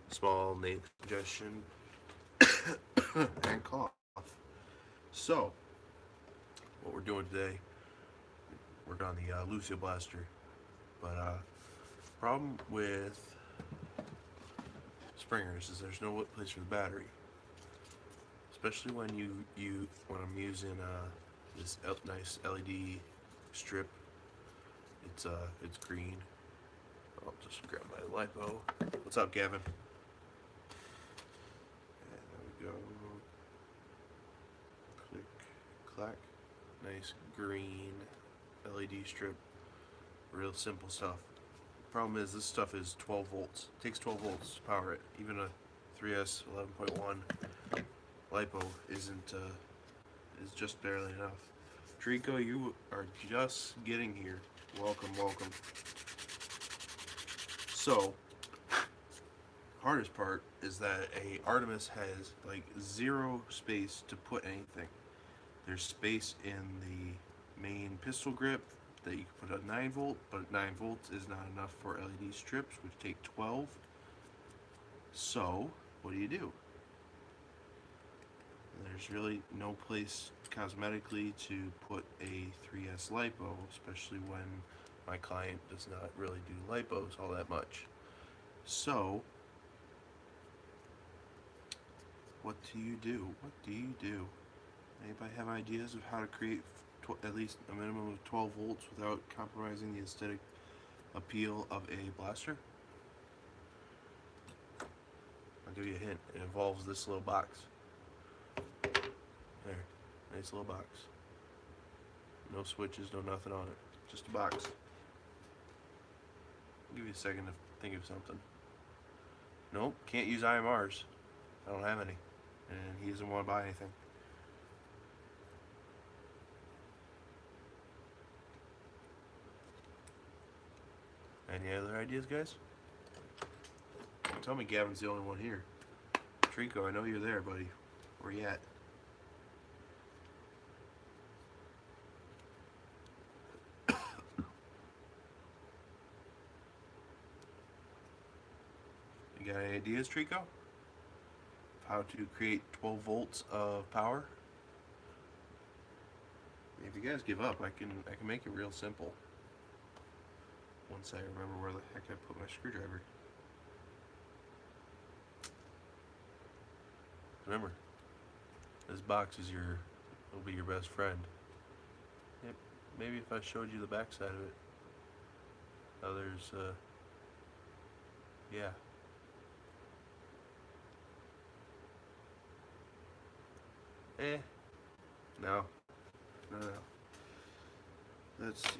small nasal congestion, and cough. So, what we're doing today, we're on the Lucia Blaster. But problem with springers is there's no place for the battery, especially when when I'm using this nice LED strip. It's green. I'll just grab my lipo. What's up, Gavin? And there we go. Click, clack. Nice green LED strip. Real simple stuff. Problem is, this stuff is 12 volts. It takes 12 volts to power it. Even a 3S 11.1 lipo is just barely enough. Trico, you are just getting here. Welcome, welcome. So, hardest part is that a Artemis has like zero space to put anything. There's space in the main pistol grip that you can put a 9 volt, but 9 volts is not enough for LED strips, which take 12. So, what do? There's really no place cosmetically to put a 3S lipo, especially when my client does not really do lipos all that much. So, what do you do? What do you do? Anybody have ideas of how to create at least a minimum of 12 volts without compromising the aesthetic appeal of a blaster? I'll give you a hint. It involves this little box. There. Nice little box. No switches, no nothing on it. Just a box. I'll give you a second to think of something. Nope, can't use IMRs. I don't have any. And he doesn't want to buy anything. Any other ideas, guys? Tell me Gavin's the only one here. Trinko, I know you're there, buddy. Where you at? You got any ideas, Trico? How to create 12 volts of power? If you guys give up, I can make it real simple. Once I remember where the heck I put my screwdriver. Remember, this box is will be your best friend. Yep, maybe if I showed you the back side of it. Oh, there's, yeah. No. No. Let's see.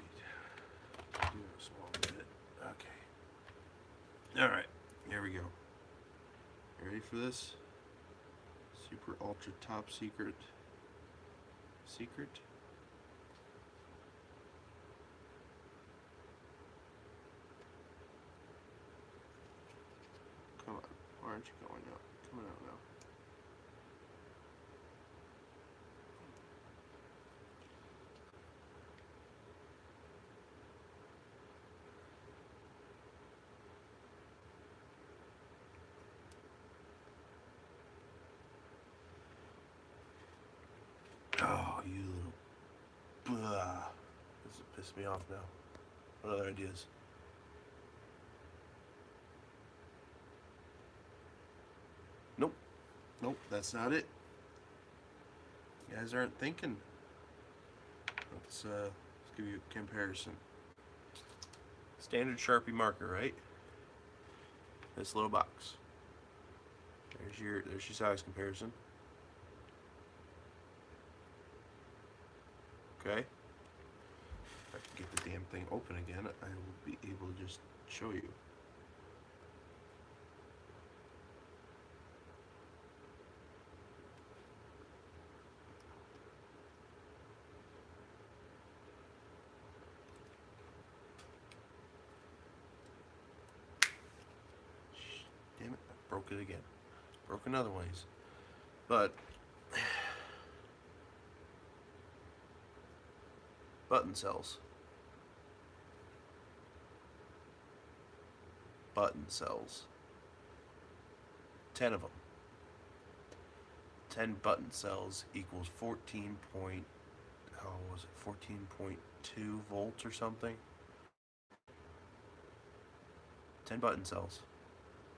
Do a small bit. Okay. Alright, here we go. You ready for this? Super ultra top secret. Secret? Come on. Why aren't you going out? Coming out now. Oh, you little... Blah. This is pissing me off now. What other ideas? Nope. Nope, that's not it. You guys aren't thinking. Let's give you a comparison. Standard Sharpie marker, right? This little box. There's your size comparison. Okay. If I can get the damn thing open again, I will be able to just show you. Damn it, I broke it again. Broke another ways. But button cells. Button cells. 10 of them. 10 button cells equals 14.2 volts or something. 10 button cells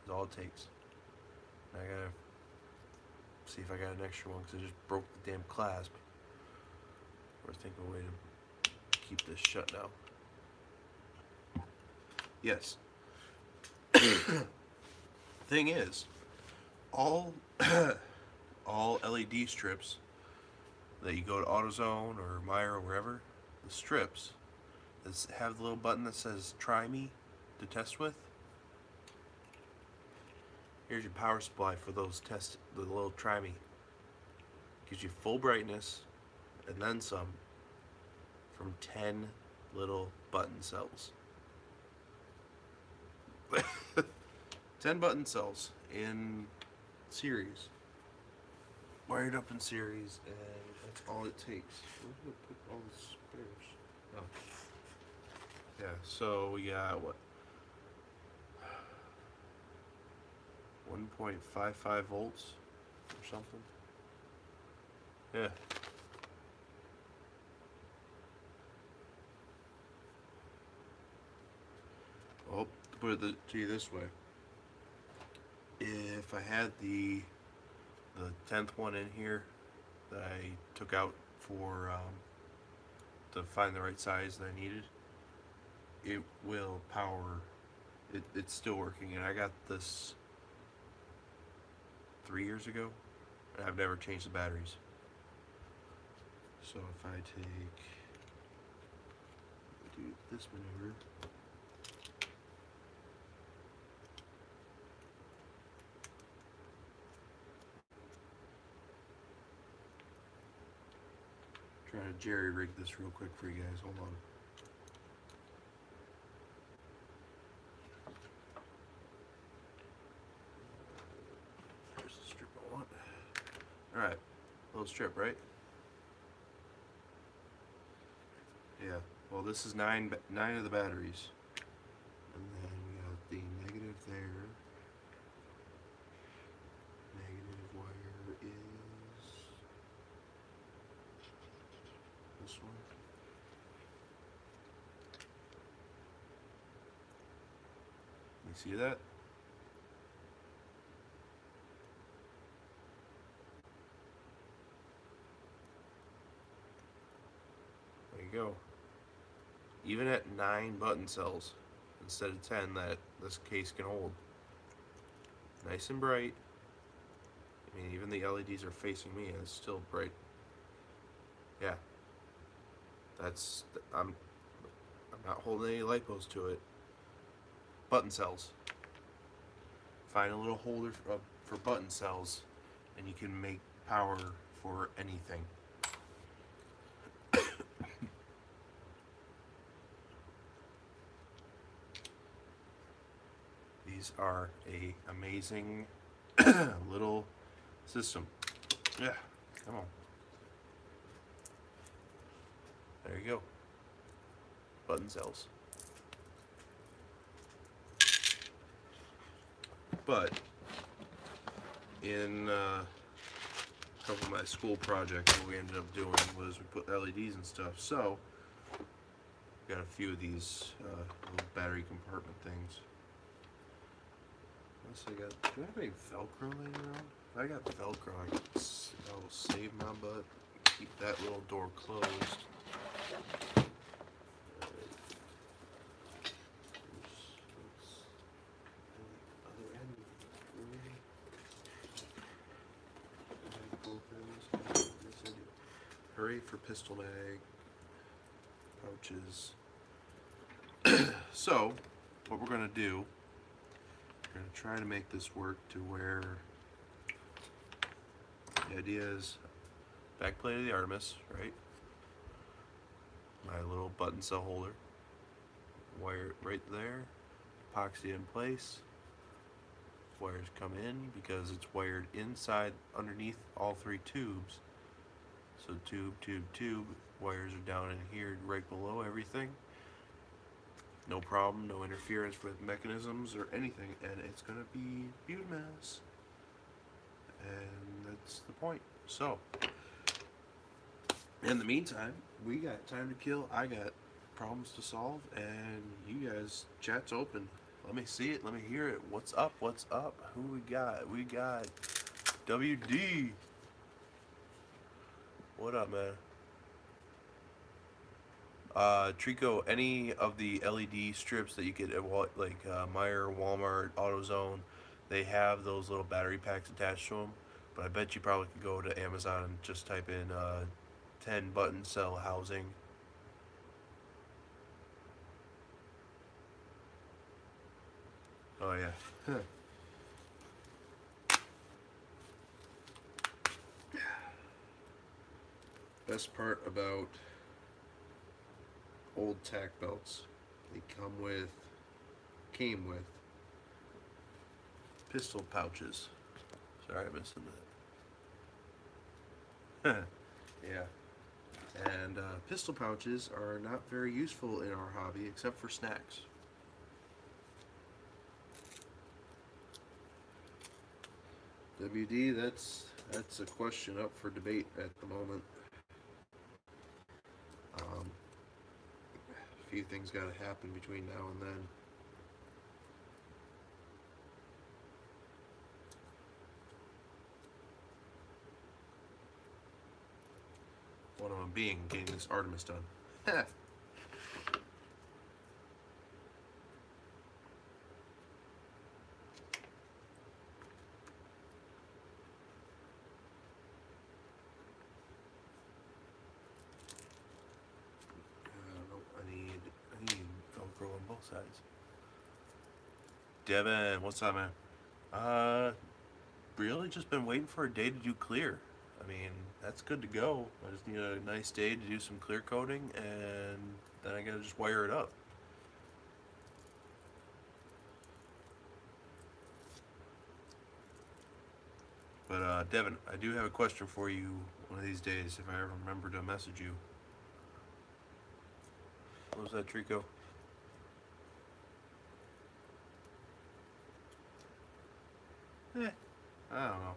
is all it takes. And I gotta see if I got an extra one because I just broke the damn clasp. Or think of a way to keep this shut now. Yes. Thing is, all LED strips that you go to AutoZone or Meyer or wherever, the strips that have the little button that says "Try me" to test with. Here's your power supply for those the little "Try me." Gives you full brightness and then some from 10 little button cells. 10 button cells in series, wired up in series, and that's all it takes. Where did I put all the spares? Oh, yeah. So we got what? 1.55 volts or something. Yeah. Well, to put it to you this way. If I had the 10th one in here that I took out for to find the right size that I needed, it will power. It's still working, and I got this 3 years ago, and I've never changed the batteries. So if I do this maneuver. Trying to jerry rig this real quick for you guys. Hold on. There's the strip I want. Alright. Little strip, right? Yeah. Well, this is nine of the batteries. And then we got the negative there. Negative wire is this one. You see that? There you go. Even at 9 button cells instead of 10 that this case can hold. Nice and bright. I mean, even the LEDs are facing me and it's still bright. Yeah. That's, I'm not holding any LiPos to it. Button cells. Find a little holder for button cells and you can make power for anything. These are a amazing little system. Yeah, come on. There you go. Button cells. But in a couple of my school projects, what we ended up doing was we put LEDs and stuff. So got a few of these little battery compartment things. Do I have any Velcro laying around? If I got Velcro, I will save my butt. Keep that little door closed. Hurry for pistol mag pouches. So, what we're going to do, we're going to try to make this work to where the idea is back plate of the Artemis, right? My little button cell holder, wire right there, epoxy in place. Wires come in because it's wired inside underneath all 3 tubes. So tube, wires are down in here right below everything. No problem, no interference with mechanisms or anything, and it's gonna be a beautiful mess. and that's the point. So, in the meantime, we got time to kill. I got problems to solve, and you guys, chat's open. Let me see it. Let me hear it. What's up? What's up? Who we got? We got WD. What up, man? Trico, any of the LED strips that you get at Meijer, Walmart, AutoZone, they have those little battery packs attached to them. But I bet you probably could go to Amazon and just type in 10 button cell housing. Oh yeah. Best part about old tack belts, they came with pistol pouches. Sorry, I missed that. Yeah. And pistol pouches are not very useful in our hobby except for snacks. WD, that's a question up for debate at the moment. A few things got to happen between now and then. One of them being getting this Artemis done. I need Velcro on both sides. Devin, what's up, man? Really just been waiting for a day to do clear. I mean, that's good to go. I just need a nice day to do some clear coating, and then I gotta just wire it up. But Devin, I do have a question for you one of these days if I ever remember to message you. What was that, Trico? I don't know.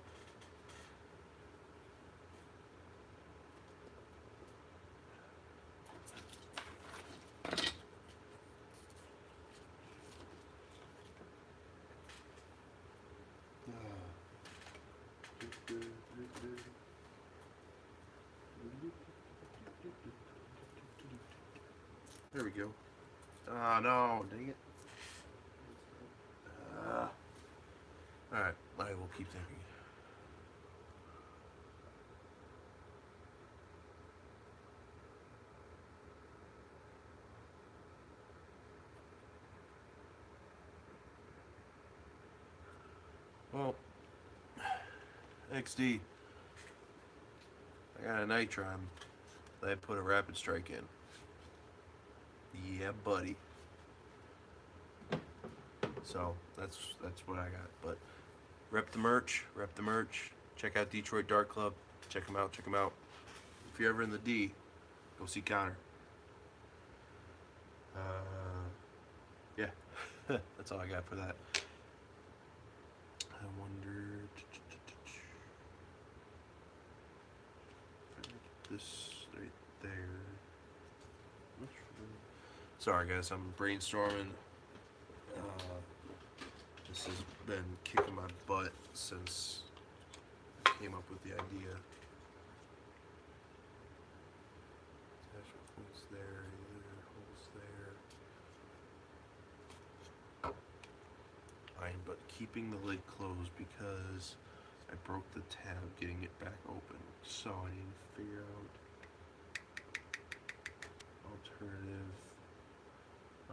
There we go. Oh no, dang it. Alright, I will keep thinking. Well, XD, I got a Nitron that I put a rapid strike in. Yeah, buddy. So that's what I got. But rep the merch. Check out Detroit Dart Club. Check them out. If you're ever in the D, go see Connor. Yeah, that's all I got for that. I wonder. This right there. Sorry guys, I'm brainstorming. This has been kicking my butt since I came up with the idea. Holes there, holes there. Fine, but keeping the lid closed because I broke the tab getting it back open. So I need to figure out alternative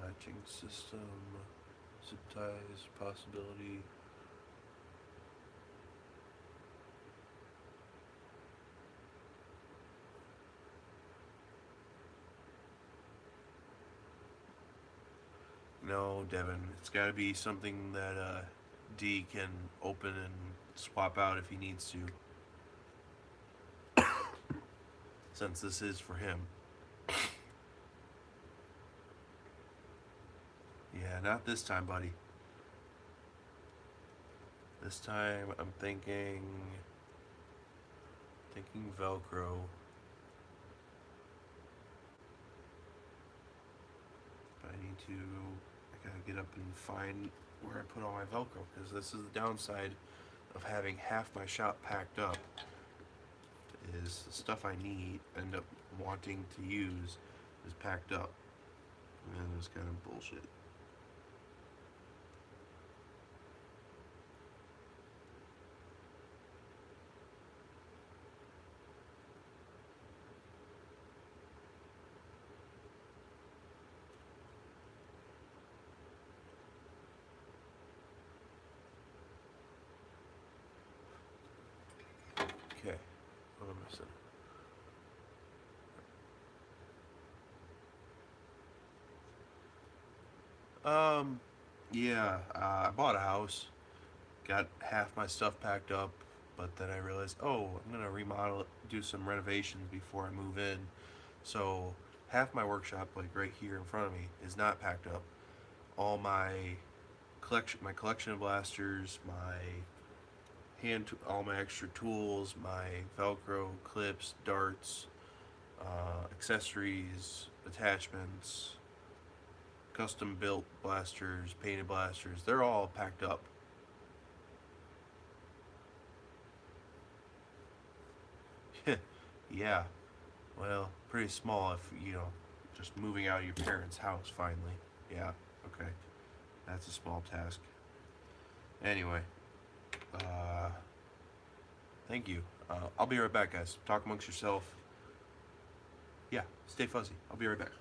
latching system, zip ties, possibility. No, Devin, it's got to be something that D can open and swap out if he needs to. Since this is for him. Yeah, not this time, buddy. This time I'm thinking Velcro. But I gotta get up and find where I put all my Velcro, because this is the downside of having half my shop packed up, is the stuff I need, end up wanting to use, is packed up. And it's kind of bullshit. Okay, what am I missing? Yeah, I bought a house, got half my stuff packed up, but then I realized, oh, I'm gonna remodel it, do some renovations before I move in. So half my workshop, like right here in front of me, is not packed up. All my collection of blasters, all my extra tools, my Velcro clips, darts, accessories, attachments, custom built blasters, painted blasters, they're all packed up. Yeah, well, pretty small if, just moving out of your parents' house finally. Yeah, okay. That's a small task. Anyway, thank you. I'll be right back, guys. Talk amongst yourself. Yeah, stay fuzzy. I'll be right back.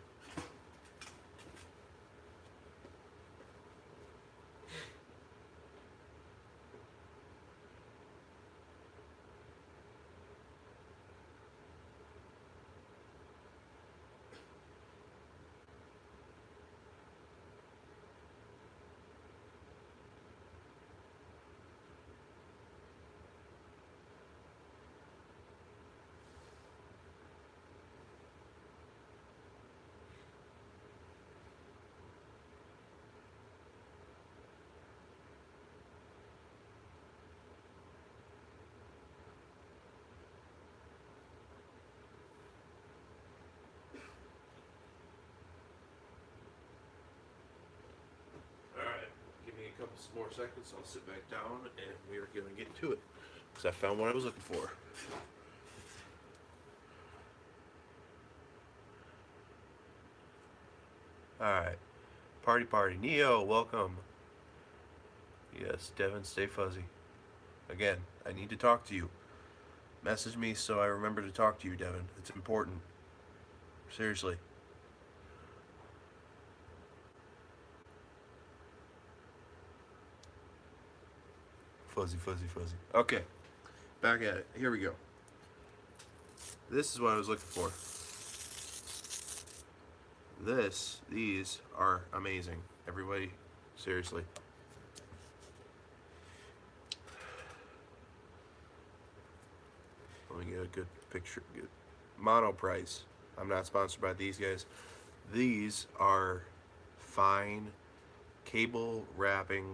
Couple more seconds, I'll sit back down and we are going to get to it, because I found what I was looking for. Alright, party, Neo, welcome. Yes, Devin, stay fuzzy. Again, I need to talk to you. Message me so I remember to talk to you, Devin. It's important. Seriously. Fuzzy. Okay, back at it. Here we go. This is what I was looking for. These are amazing. Everybody, seriously. Let me get a good picture. Good. Mono price. I'm not sponsored by these guys. These are fine cable wrapping,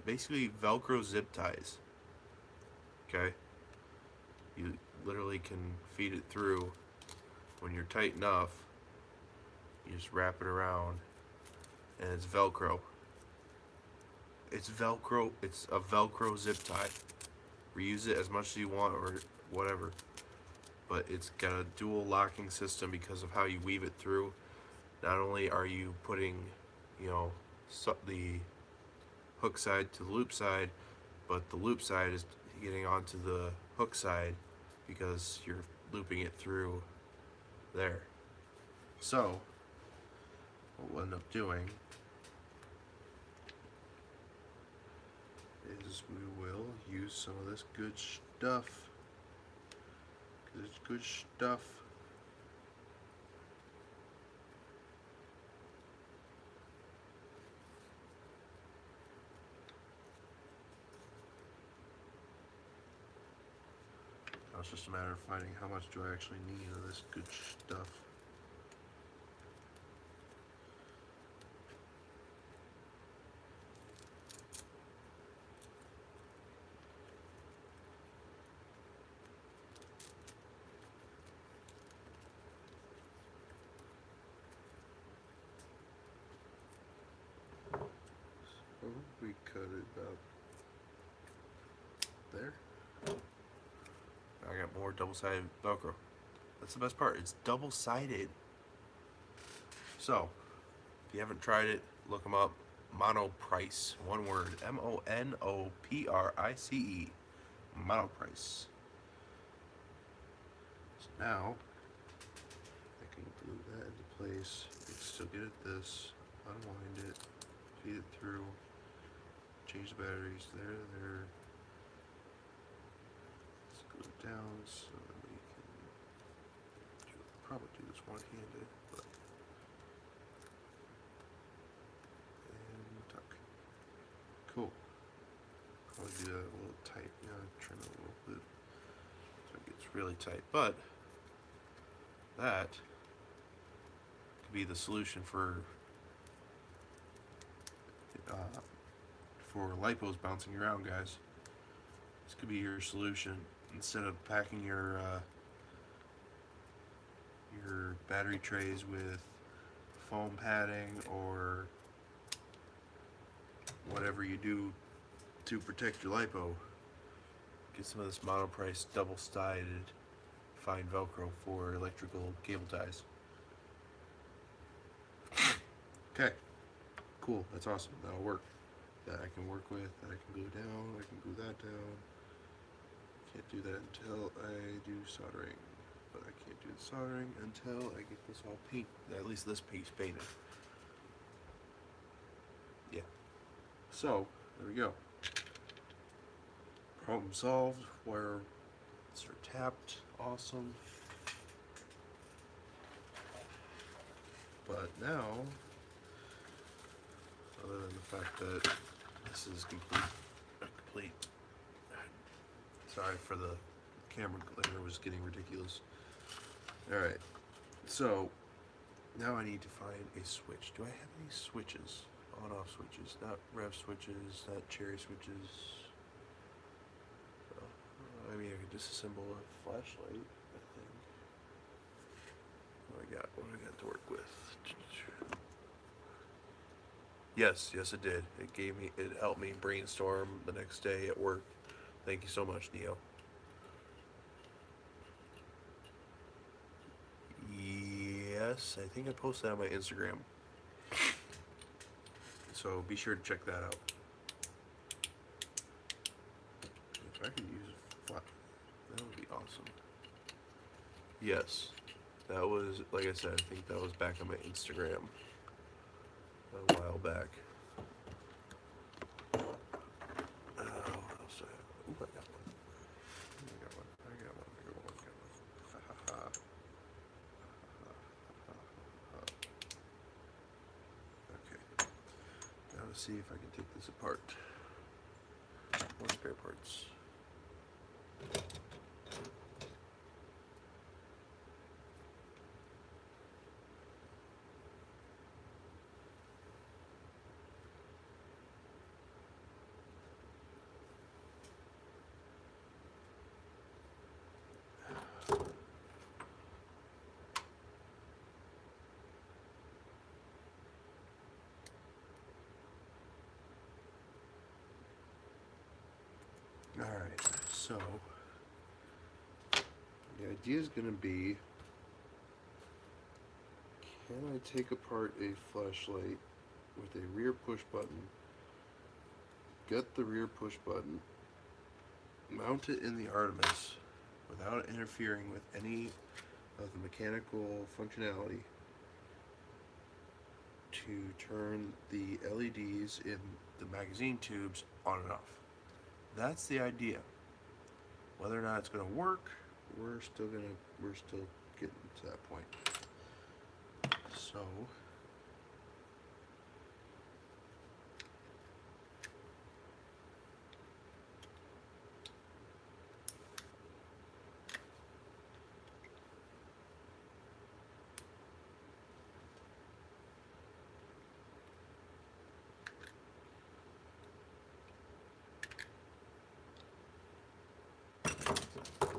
basically Velcro zip ties. Okay? You literally can feed it through. When you're tight enough, you just wrap it around and it's Velcro. It's Velcro. It's a Velcro zip tie. Reuse it as much as you want or whatever. But it's got a dual locking system because of how you weave it through. Not only are you putting, the hook side to the loop side, but the loop side is getting onto the hook side because you're looping it through there. So what we'll end up doing is we will use some of this good stuff. It's good stuff. Now it's just a matter of finding how much do I actually need of this good stuff. about there. I got more double-sided Velcro. That's the best part. It's double-sided. So, if you haven't tried it, look them up. Monoprice. One word. M-O-N-O-P-R-I-C-E. Monoprice. So now, I can glue that into place. You can still get at this. Unwind it. Feed it through. Change the batteries. There. Let's glue it down so that we can probably do this one-handed, but and tuck. Cool. Probably do that a little tight. Trim it a little bit so it gets really tight. But that could be the solution for lipos bouncing around, guys. This could be your solution. Instead of packing your battery trays with foam padding or whatever you do to protect your lipo, get some of this Monoprice double-sided fine Velcro for electrical cable ties. Okay, cool, that's awesome, that'll work. That I can work with, that I can glue down, I can glue that down. Can't do that until I do soldering. But I can't do the soldering until I get this all painted, at least this piece painted. Yeah. So, there we go. Problem solved, wires are tapped, awesome. But now, other than the fact that this is complete. Sorry for the camera glare, was getting ridiculous. Alright, so now I need to find a switch. Do I have any switches? On-off switches, not rev switches, not cherry switches. I mean, I could disassemble a flashlight, I think. What do I got to work with? Yes, it did. It helped me brainstorm the next day at work. Thank you so much, Neo. Yes, I think I posted that on my Instagram. So be sure to check that out. If I could use a flat, that would be awesome. Yes, that was, like I said, I think that was back on my Instagram a while back. What else do I have? Ooh, I got one. I got one. Okay. Now let's see if I can take this apart. More spare parts. Alright, so the idea is going to be, can I take apart a flashlight with a rear push button, get the rear push button, mount it in the Artemis without interfering with any of the mechanical functionality to turn the LEDs in the magazine tubes on and off. That's the idea. Whether or not it's going to work, we're still getting to that point. So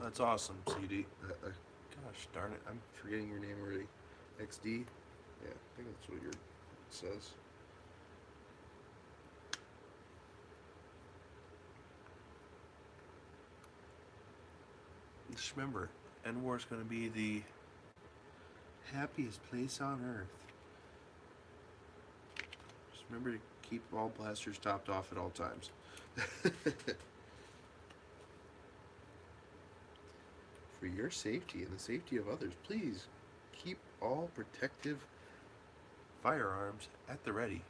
that's awesome, CD. Gosh darn it, I'm forgetting your name already. XD? Yeah, I think that's what it says. Just remember, End War is going to be the happiest place on earth. Just remember to keep all blasters topped off at all times. For your safety and the safety of others, please keep all protective firearms at the ready.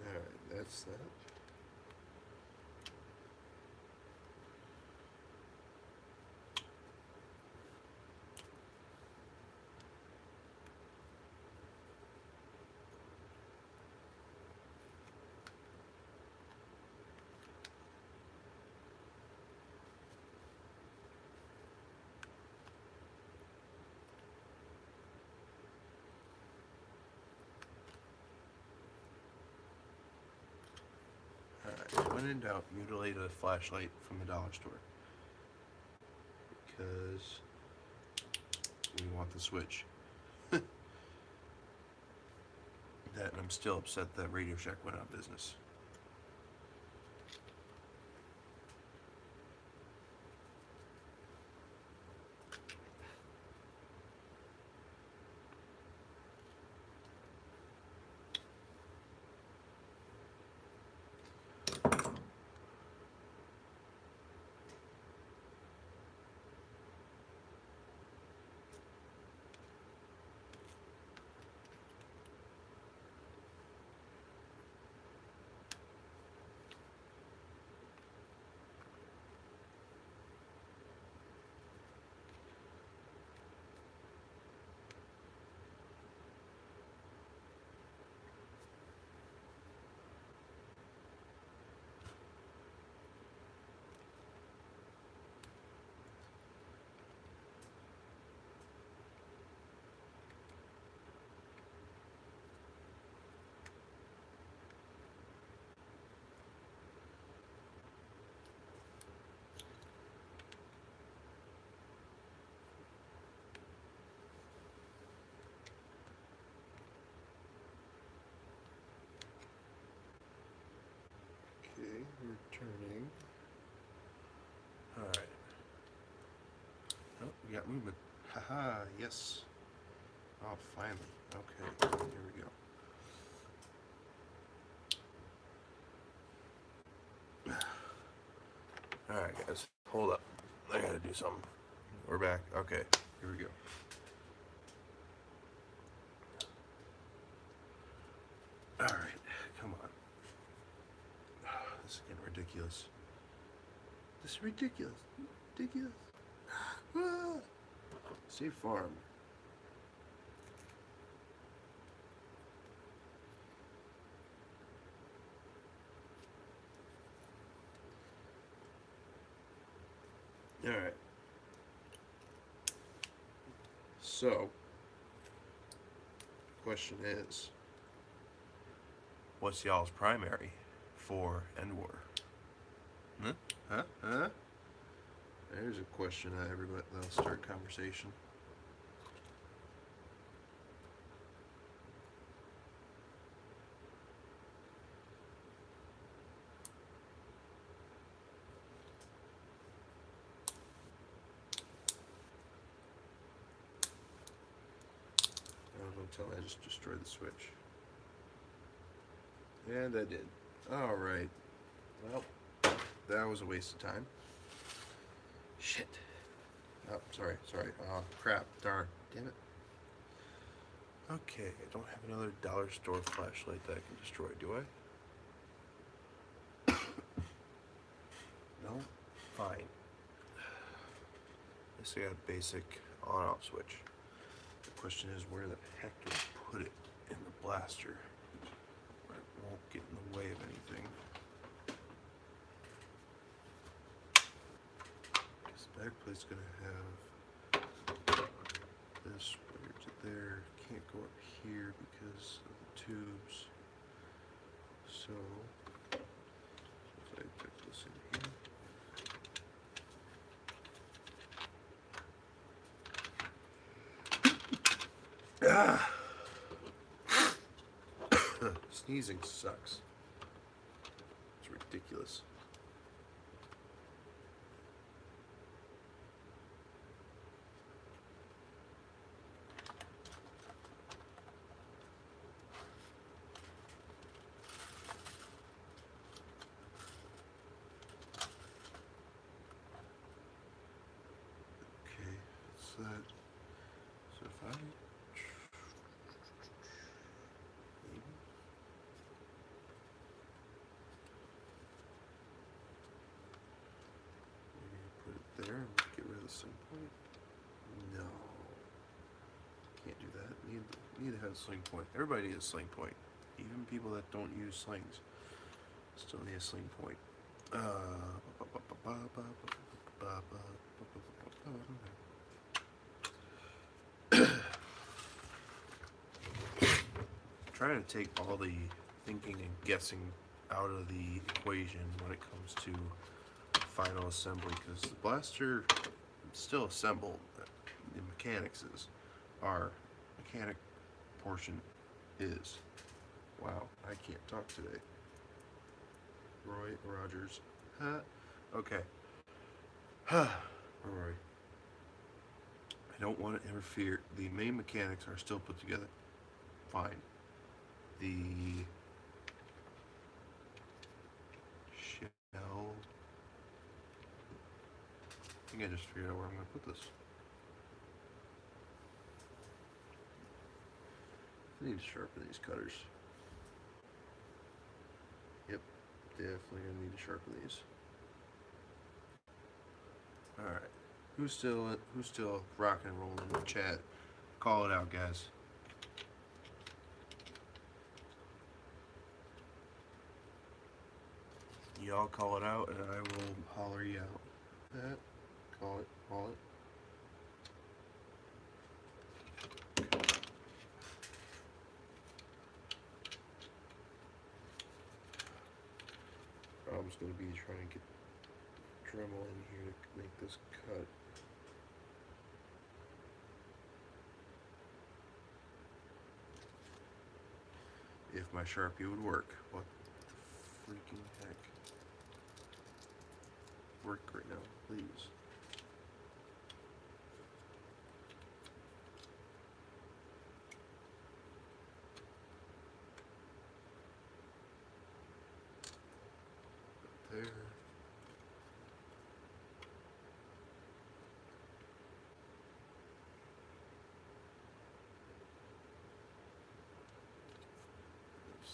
Alright, that's that. Alright, when in doubt, mutilate a flashlight from the dollar store. Because we want the switch. That, and I'm still upset that Radio Shack went out of business. Okay, returning. Alright. Oh, we got movement. Haha, yes. Oh, finally. Okay, here we go. Alright, guys. Hold up. I gotta do something. We're back. Okay, here we go. Alright, come on. This is getting ridiculous. This is ridiculous. Ridiculous. Ah. Save farm. Alright. So, question is, what's y'all's primary for End War? Huh? Huh? Huh? There's a question that everybody, that'll start conversation. Until I just destroyed the switch. And I did. Alright. Well, that was a waste of time. Shit. Oh, sorry. Oh, crap. Darn. Damn it. Okay, I don't have another dollar store flashlight that I can destroy, do I? No? Fine. Let's say I have a basic on-off switch. The question is, where the heck do I put it in the blaster where it won't get in the way of anything? Because the back plate's going to have this, where it's there, can't go up here because of the tubes. So, if I Sneezing sucks. It's ridiculous. Okay, so if I put it there and get rid of the sling point. No, can't do that. Need to have a sling point. Everybody needs a sling point. Even people that don't use slings still need a sling point. Trying to take all the thinking and guessing out of the equation when it comes to final assembly, because the blaster is still assembled. The mechanics is. Our mechanic portion is. Wow, I can't talk today. Roy Rogers. Huh? Okay. Roy. I don't want to interfere. The main mechanics are still put together. Fine. The shell. I think I just figured out where I'm going to put this. I need to sharpen these cutters. Yep, definitely going to need to sharpen these. Alright. Who's still rocking and rolling in the chat? Call it out, guys. Y'all call it out and I will holler you out. That. Call it. Problem's going to be trying to get Dremel in here to make this cut. If my Sharpie would work. What the freaking heck? Work right now, please. There.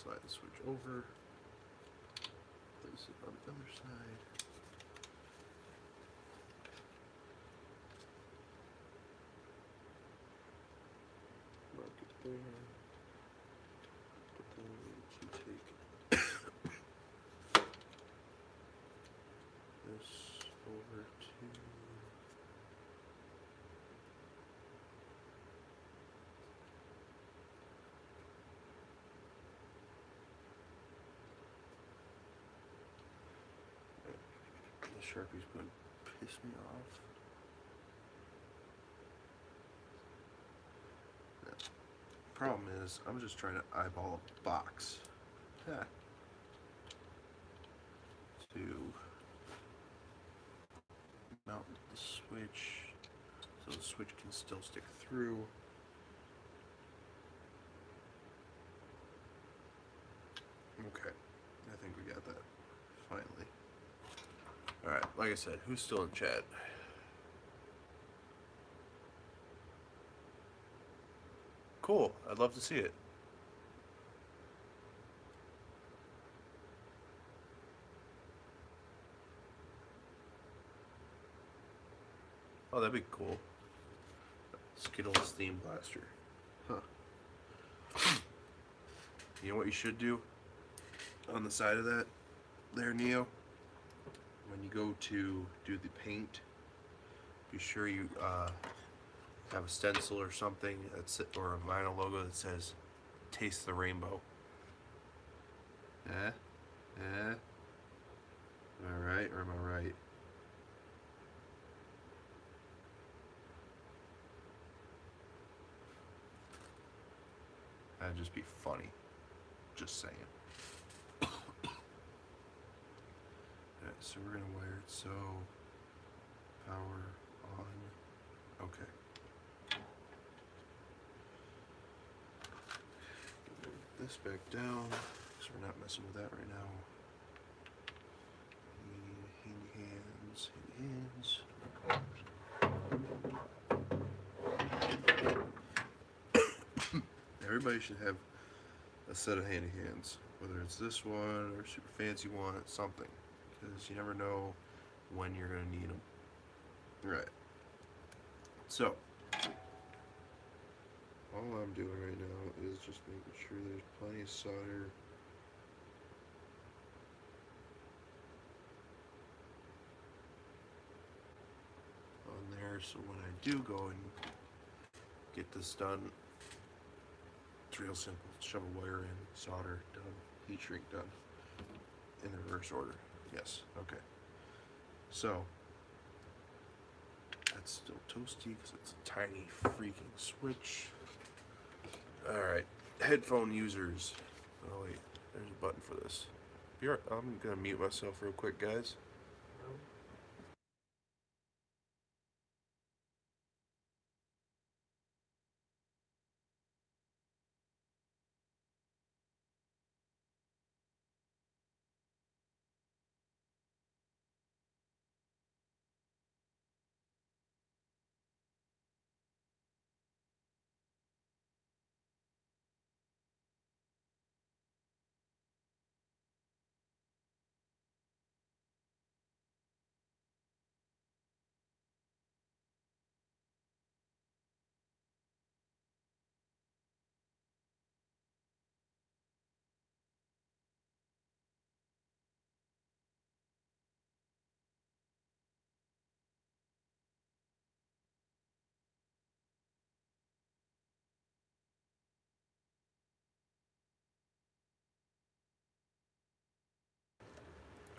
Slide the switch over. Place it on the other side. Mark it there. But then we need to take this over to the Sharpie's going to piss me off. No. Problem is, I'm just trying to eyeball a box. Yeah. To mount the switch so the switch can still stick through. Okay, I think we got that finally. Alright, like I said, who's still in chat? Cool, I'd love to see it. Oh, that'd be cool. Skittles theme blaster. Huh. You know what you should do? On the side of that, there, Neo, when you go to do the paint, be sure you have a stencil or something that's, or a vinyl logo that says "Taste the Rainbow." Am I right or am I right? That'd just be funny. Just saying. Alright, so we're gonna wire it so power on. Okay. Move this back down, because we're not messing with that right now. Handy hands, handy hands. Everybody should have a set of handy hands, whether it's this one or super fancy one, something, because you never know when you're going to need them. Right. So, all I'm doing right now is just making sure there's plenty of solder on there, so when I do go and get this done, it's real simple. Shove a wire in, solder done, heat shrink done, in the reverse order. Yes, okay. So, that's still toasty because it's a tiny freaking switch. Alright, headphone users. Oh wait, there's a button for this. I'm gonna mute myself real quick, guys.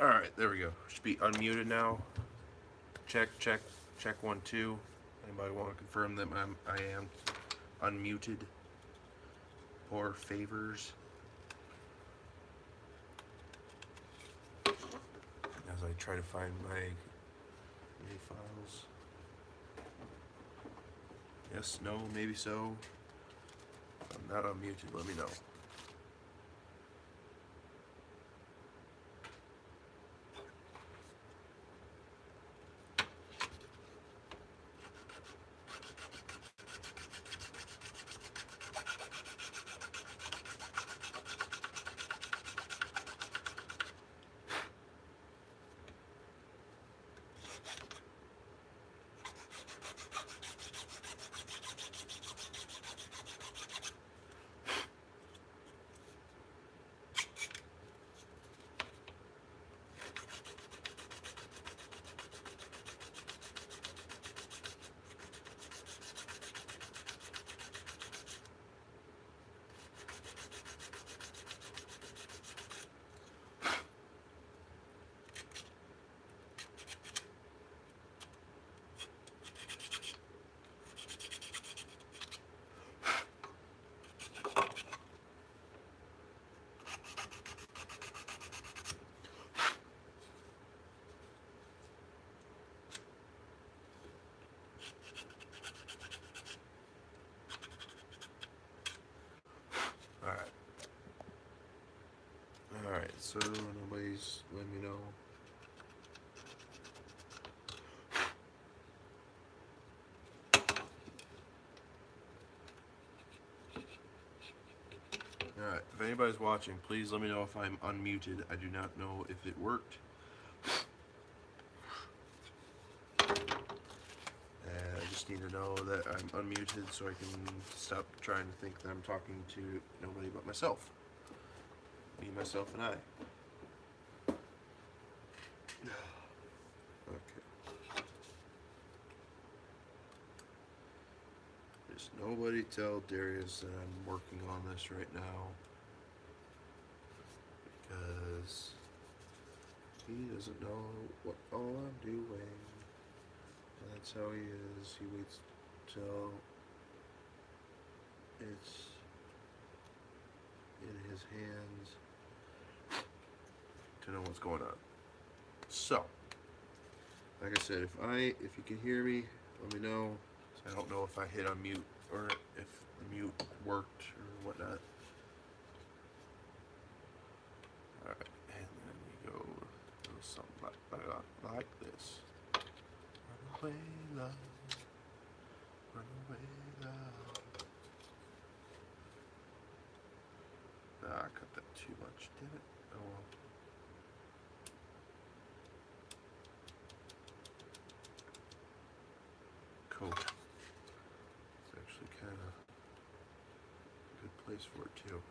Alright, there we go. Should be unmuted now. Check, check, check 1, 2. Anybody want to confirm that I am unmuted? Or favors? As I try to find my files. Yes, no, maybe so. I'm not unmuted, let me know. Alright, so nobody's letting me know. Alright, if anybody's watching, please let me know if I'm unmuted. I do not know if it worked. I just need to know that I'm unmuted so I can stop trying to think that I'm talking to nobody but myself. Me, myself, and I. Okay. Just nobody tell Darius that I'm working on this right now. Because he doesn't know what all I'm doing. That's how he is. He waits till it's his hands to know what's going on. So, like I said, if you can hear me, let me know. I don't know if I hit on mute or if the mute worked or whatnot. Alright, and then we go something like this. Run away, love. Run away, love. Nah, I cut that too much, did it? Oh well. Cool. It's actually kind of a good place for it too.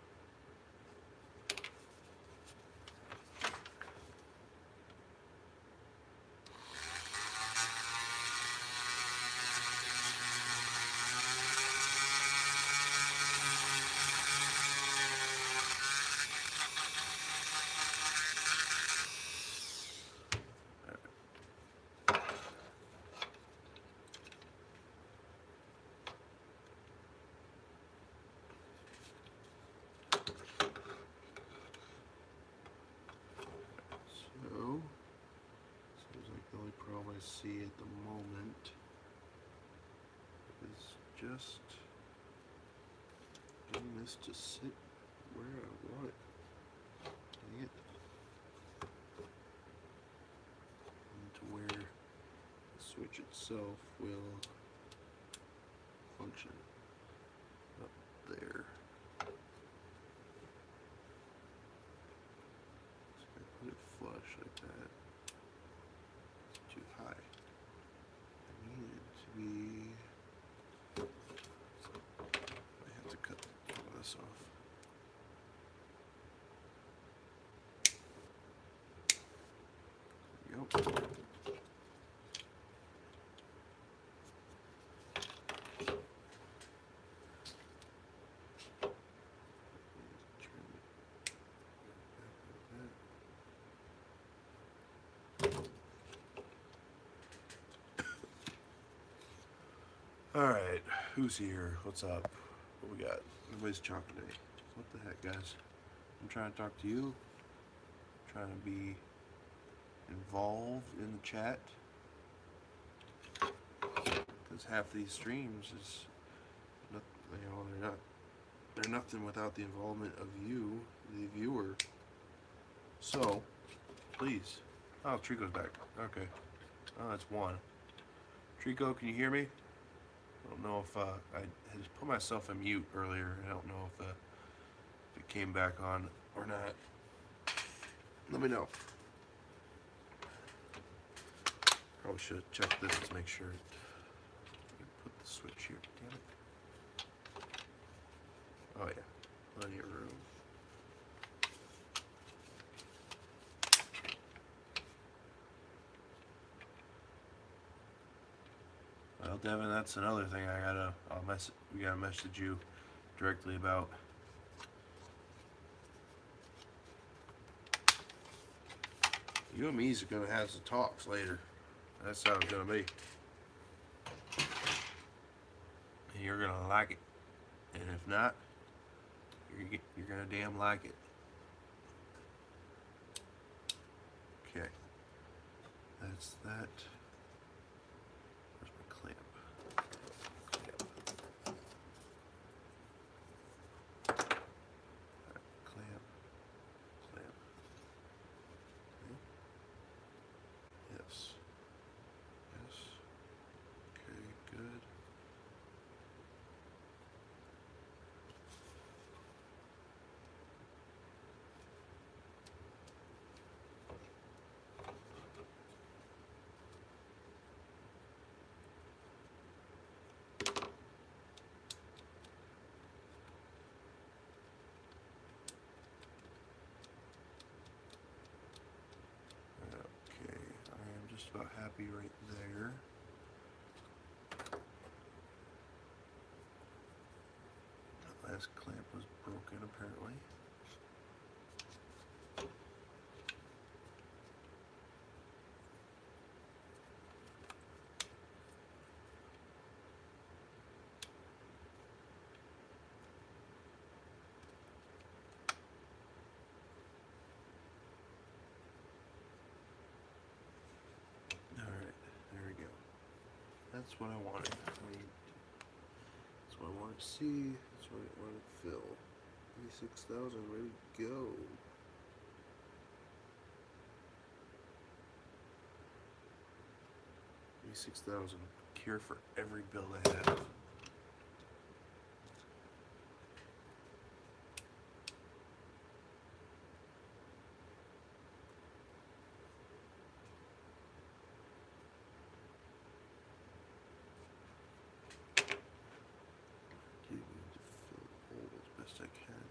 I see at the moment is just getting this to sit where I want it. Dang it. And to where the switch itself will function up there. So I put it flush like that. Too high. I need it to be. I have to cut some of this off. There we go. Alright, who's here? What's up? What we got? Everybody's talking today. What the heck, guys? I'm trying to talk to you. I'm trying to be involved in the chat. Because half these streams is, not, you know, they're nothing without the involvement of you, the viewer. So, please. Oh, Trico's back. Okay. Oh, that's one. Trico, can you hear me? I don't know if I had put myself in mute earlier. I don't know if it came back on or not. Let me know. Probably should have checked this to make sure. Put the switch here. Damn it. Oh yeah, plenty of room. Well, Devin, that's another thing we gotta message you directly about. You and me's are gonna have some talks later. That's how it's gonna be. And you're gonna like it. And if not, you're gonna damn like it. Okay. That's that. Where's my clamp? Clamp. Clamp. Okay. Yes. Yes. Okay, good. Just about happy right there. That last clamp was broken apparently. That's what I wanted. That's what I wanted to see. That's what I wanted to fill. 86,000, ready to go. $86,000. Cure for every build I have. Do need to fill the hole as best I can.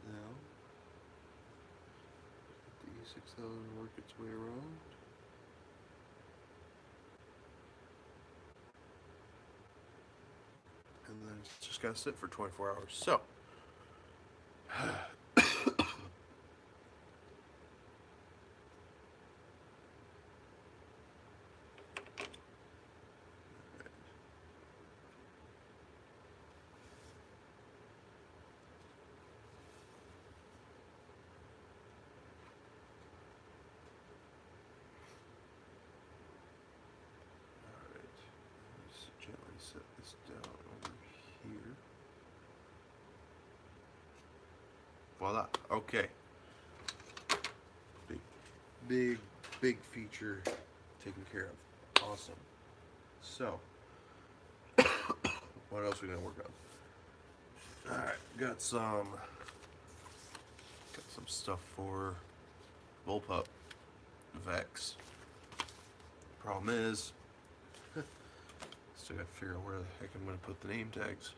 Now, let the E6000 work its way around. And then it's just gotta sit for 24 hours. So, gently set this down over here. Voila. Okay. Big feature taken care of. Awesome. So, what else are we gonna work on? Alright, got some stuff for Bullpup Vex. Problem is, still gotta figure out where the heck I'm gonna put the name tags.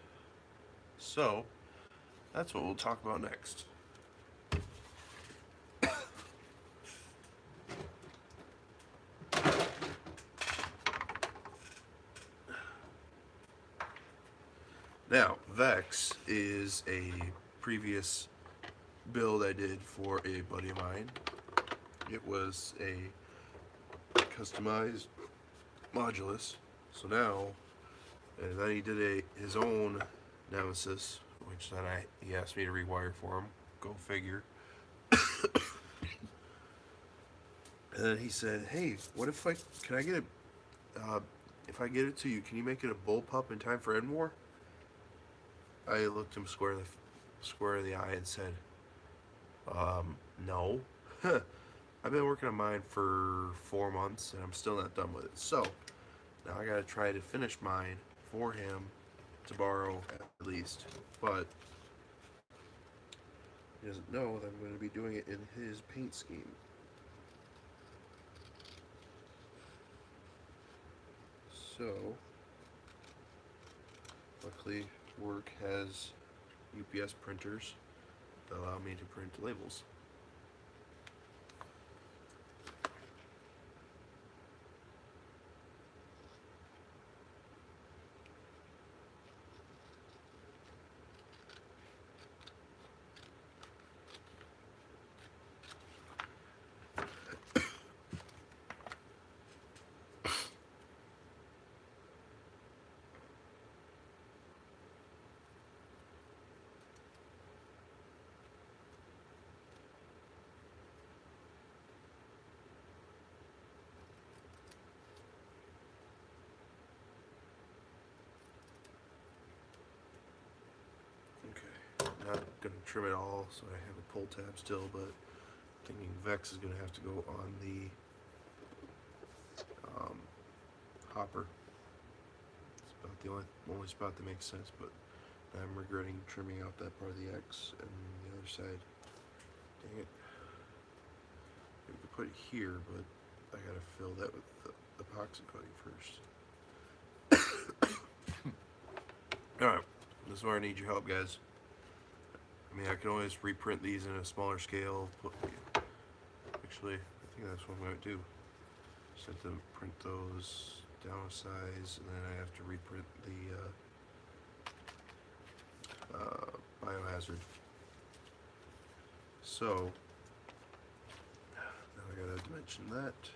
So, that's what we'll talk about next. Now, Vex is a previous build I did for a buddy of mine. It was a customized modulus. So now, and then he did his own Nemesis, which then he asked me to rewire for him. Go figure. And then he said, "Hey, what if can I get if I get it to you, can you make it a Bullpup in time for Edmore?" I looked him square in the eye and said, no. I've been working on mine for 4 months and I'm still not done with it. So now I gotta try to finish mine for him to borrow at least. But he doesn't know that I'm going to be doing it in his paint scheme. So luckily work has UPS printers that allow me to print labels. Not going to trim it all, so I have a pull tab still, but thinking Vex is going to have to go on the hopper. It's about the only spot that makes sense, but I'm regretting trimming out that part of the X and the other side. Dang it. We could put it here, but I got to fill that with the epoxy coating first. Alright, this is where I need your help, guys. I mean, I can always reprint these in a smaller scale. Actually, I think that's what I'm going to do. Just have to print those down a size, and then I have to reprint the biohazard. So, now I gotta dimension that.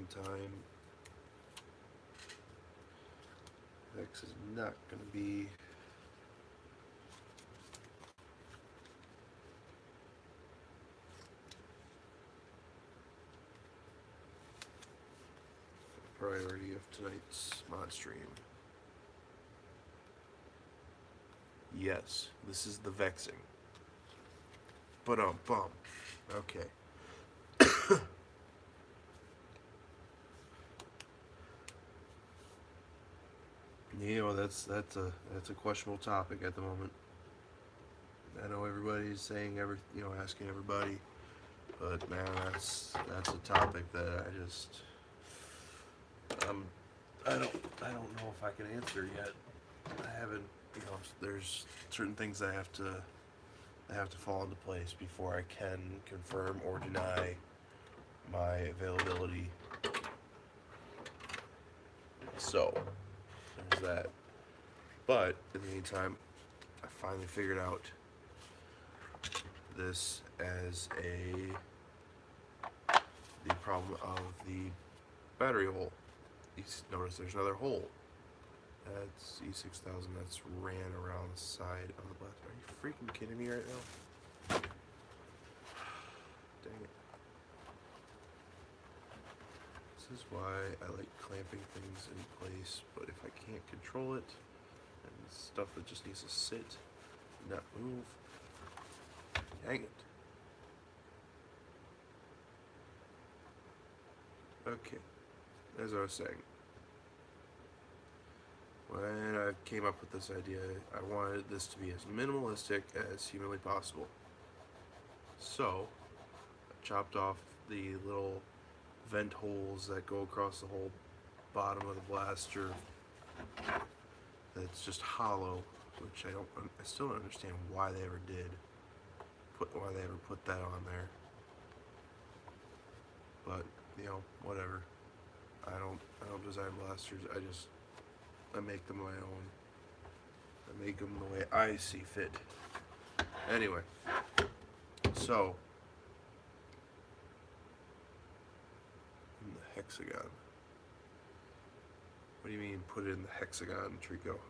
meantime, X is not going to be a priority of tonight's mod stream. Yes, this is the vexing. Bum. Okay. You know, that's a questionable topic at the moment. I know everybody's saying asking everybody, but man, that's a topic that I don't know if I can answer yet. I haven't, there's certain things that have to fall into place before I can confirm or deny my availability. So there's that. But in the meantime, I finally figured out this as the problem of the battery hole. You notice there's another hole. That's E6000 that's ran around the side of the blast. Are you freaking kidding me right now? Dang it. This is why I like clamping things in place, but if I can't control it, and stuff that just needs to sit, not move, dang it. Okay, as I was saying, when I came up with this idea, I wanted this to be as minimalistic as humanly possible. So, I chopped off the little vent holes that go across the whole bottom of the blaster that's just hollow, which I still don't understand why they ever did. Why they ever put that on there. But, whatever. I don't design blasters. I make them my own. I make them the way I see fit. Anyway, so in the hexagon. What do you mean put it in the hexagon, Trico?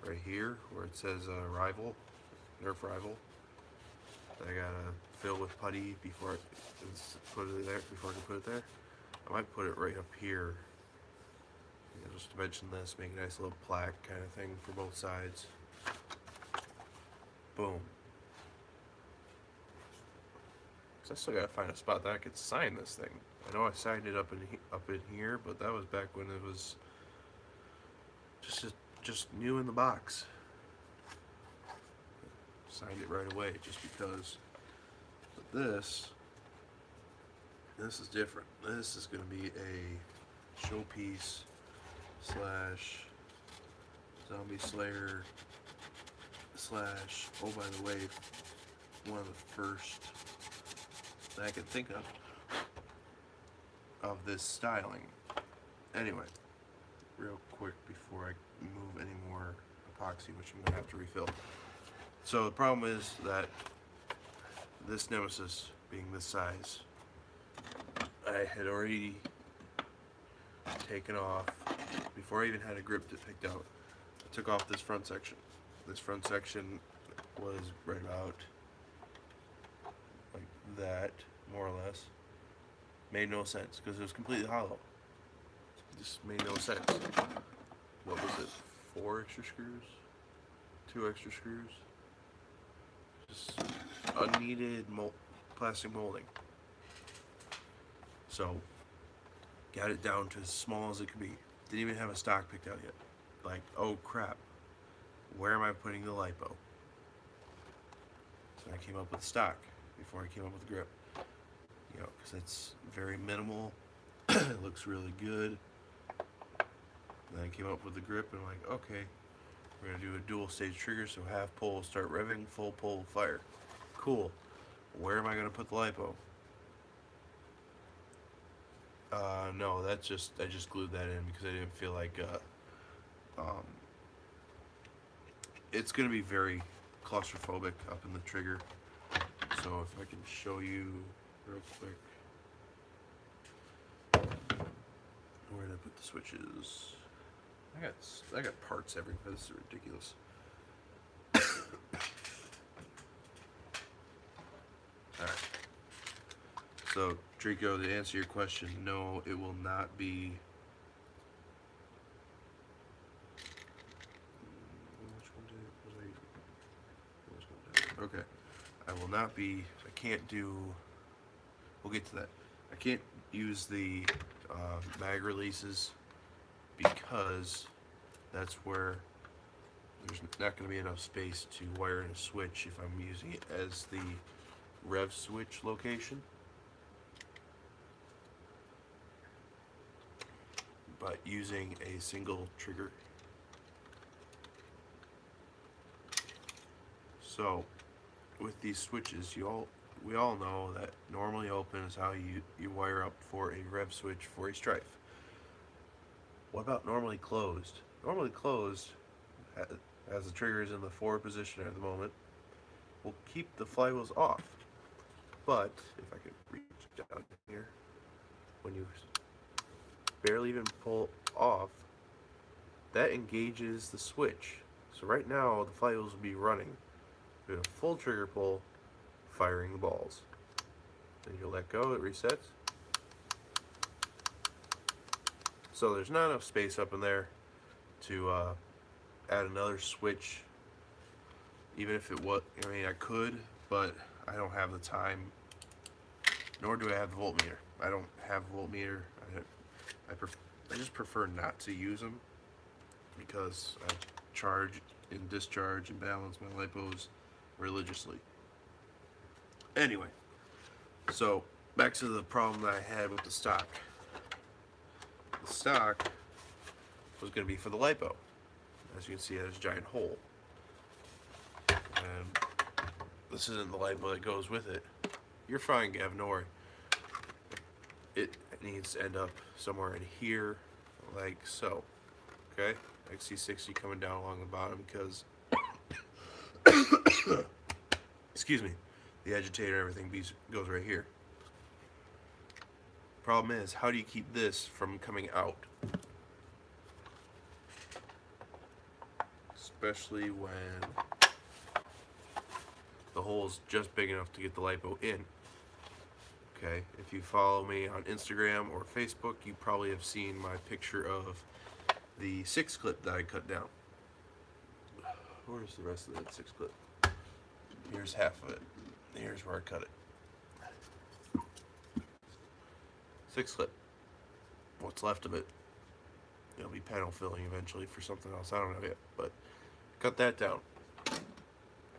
Right here where it says rival, Nerf rival. I gotta fill with putty before I put it there. Before I can put it there, I might put it right up here. Just to mention this, make a nice little plaque kind of thing for both sides. Boom. Cause I still gotta find a spot that I could sign this thing. I know I signed it up in here, but that was back when it was just new in the box. Signed it right away just because. But this is different. This is going to be a showpiece / zombie slayer / oh, by the way, one of the first that I could think of this styling. Anyway, real quick before I move any more epoxy, which I'm going to have to refill. So the problem is that this Nemesis being this size, I had already taken off, before I even had a grip picked out, I took off this front section. This front section was right about like that, more or less. Made no sense, because it was completely hollow. It just made no sense. What was it? 4 extra screws? 2 extra screws? Just unneeded plastic molding. So, got it down to as small as it could be. Didn't even have a stock picked out yet. Like, oh crap, where am I putting the lipo? So I came up with stock before I came up with the grip. Because it's very minimal. It looks really good. Then I came up with the grip and I'm like, okay, we're going to do a dual stage trigger, so half pull, start revving, full pull, fire. Cool. Where am I going to put the lipo? No, I just glued that in because I didn't feel like, it's going to be very claustrophobic up in the trigger. So if I can show you real quick. Where did I put the switches? I got parts everywhere. This is ridiculous. Alright. So, Draco, to answer your question, no, it will not be. Which one did okay. I will not be. I can't do. We'll get to that. I can't use the mag releases because that's where there's not going to be enough space to wire in a switch if I'm using it as the rev switch location. But using a single trigger. So with these switches, we all know that normally open is how you wire up for a rev switch for a Strife. What about normally closed? Normally closed, as the trigger is in the forward position at the moment, will keep the flywheels off. But if I could reach down here, when you barely even pull off, that engages the switch. So right now the flywheels will be running. Do a full trigger pull, firing the balls. Then you let go, it resets. So there's not enough space up in there to add another switch. Even if it was, I mean, I could, but I don't have the time. Nor do I have the voltmeter. I don't have a voltmeter. I just prefer not to use them because I charge and discharge and balance my lipos religiously. Anyway, so back to the problem that I had with the stock. The stock was going to be for the lipo. As you can see, there's a giant hole. And this isn't the lipo that goes with it. You're fine, Gav, no worry. It needs to end up somewhere in here, like so. Okay? XC60 coming down along the bottom because excuse me, the agitator, everything goes right here. Problem is, how do you keep this from coming out? Especially when the hole is just big enough to get the lipo in. Okay, if you follow me on Instagram or Facebook, you probably have seen my picture of the 6 clip that I cut down. Where's the rest of that 6 clip? Here's half of it. Here's where I cut it. 6 clip. What's left of it? It'll be panel filling eventually for something else. I don't know yet, but cut that down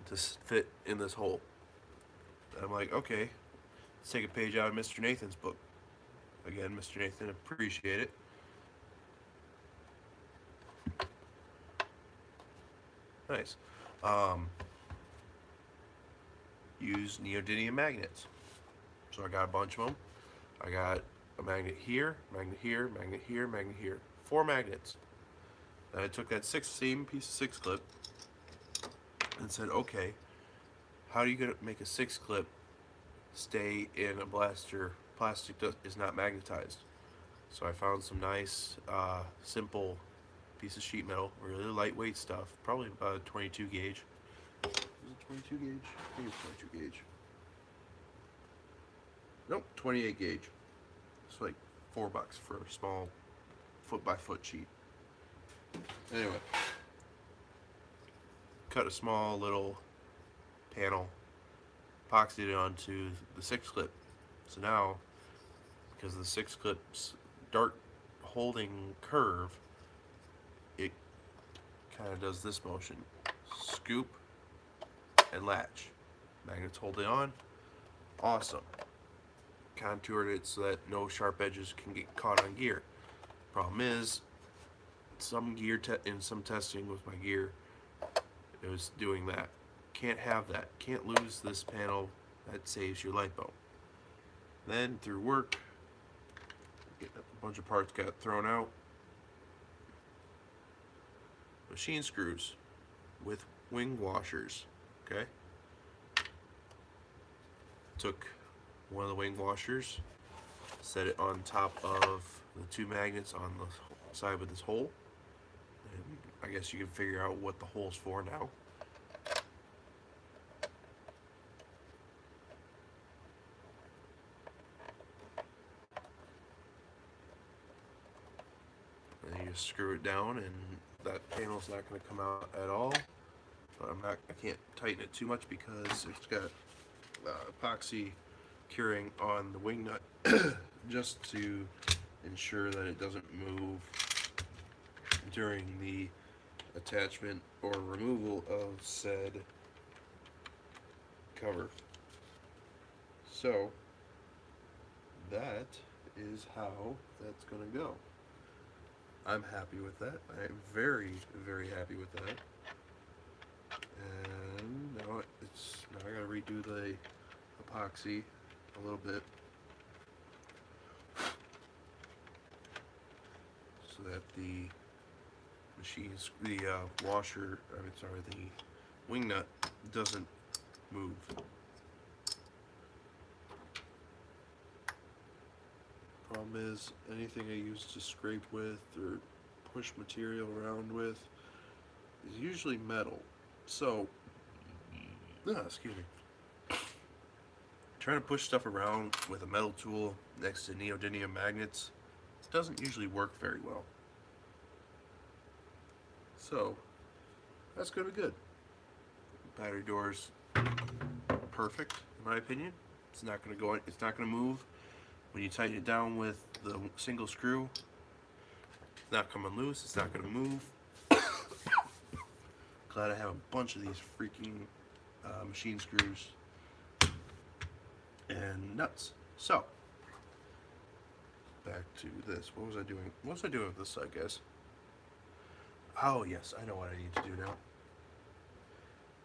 to fit in this hole. And I'm like, okay, let's take a page out of Mr. Nathan's book. Again, Mr. Nathan, appreciate it. Nice. Use neodymium magnets. So I got a bunch of them. I got a magnet here, magnet here, magnet here, magnet here. 4 magnets. Then I took that same piece of 6 clip and said, okay, how are you going to make a 6 clip stay in a blaster? Plastic is not magnetized. So I found some nice, simple piece of sheet metal, really lightweight stuff, probably about a 22 gauge. Is it 22 gauge? I think it's 22 gauge. Nope, 28 gauge. It's like $4 for a small foot-by-foot sheet. Anyway, cut a small little panel, epoxied it onto the 6 clip. So now, because the 6 clip's dart holding curve, it kind of does this motion: scoop and latch. Magnets hold it on. Awesome. Contoured it so that no sharp edges can get caught on gear. Problem is, some gear in some testing with my gear, it was doing that. Can't have that. Can't lose this panel that saves your lipo. Then through work, a bunch of parts got thrown out. Machine screws with wing washers. Okay. Took one of the wing washers, set it on top of the two magnets on the side with this hole, and I guess you can figure out what the hole's for now. And you just screw it down, and that panel's not going to come out at all. But I can't tighten it too much because it's got epoxy curing on the wing nut just to ensure that it doesn't move during the attachment or removal of said cover. So that is how that's going to go. I'm happy with that. I'm very, very happy with that. And now I gotta redo the epoxy a little bit so that the washer, the wing nut doesn't move. Problem is, anything I use to scrape with or push material around with is usually metal. So, excuse me. Trying to push stuff around with a metal tool next to neodymium magnets doesn't usually work very well. So, that's gonna be good. Battery door's perfect, in my opinion. It's not gonna go. It's not gonna move when you tighten it down with the single screw. It's not coming loose. It's not gonna move. Glad I have a bunch of these freaking machine screws and nuts. So, back to this. What was I doing? What was I doing with this side, guys? Oh, yes, I know what I need to do now.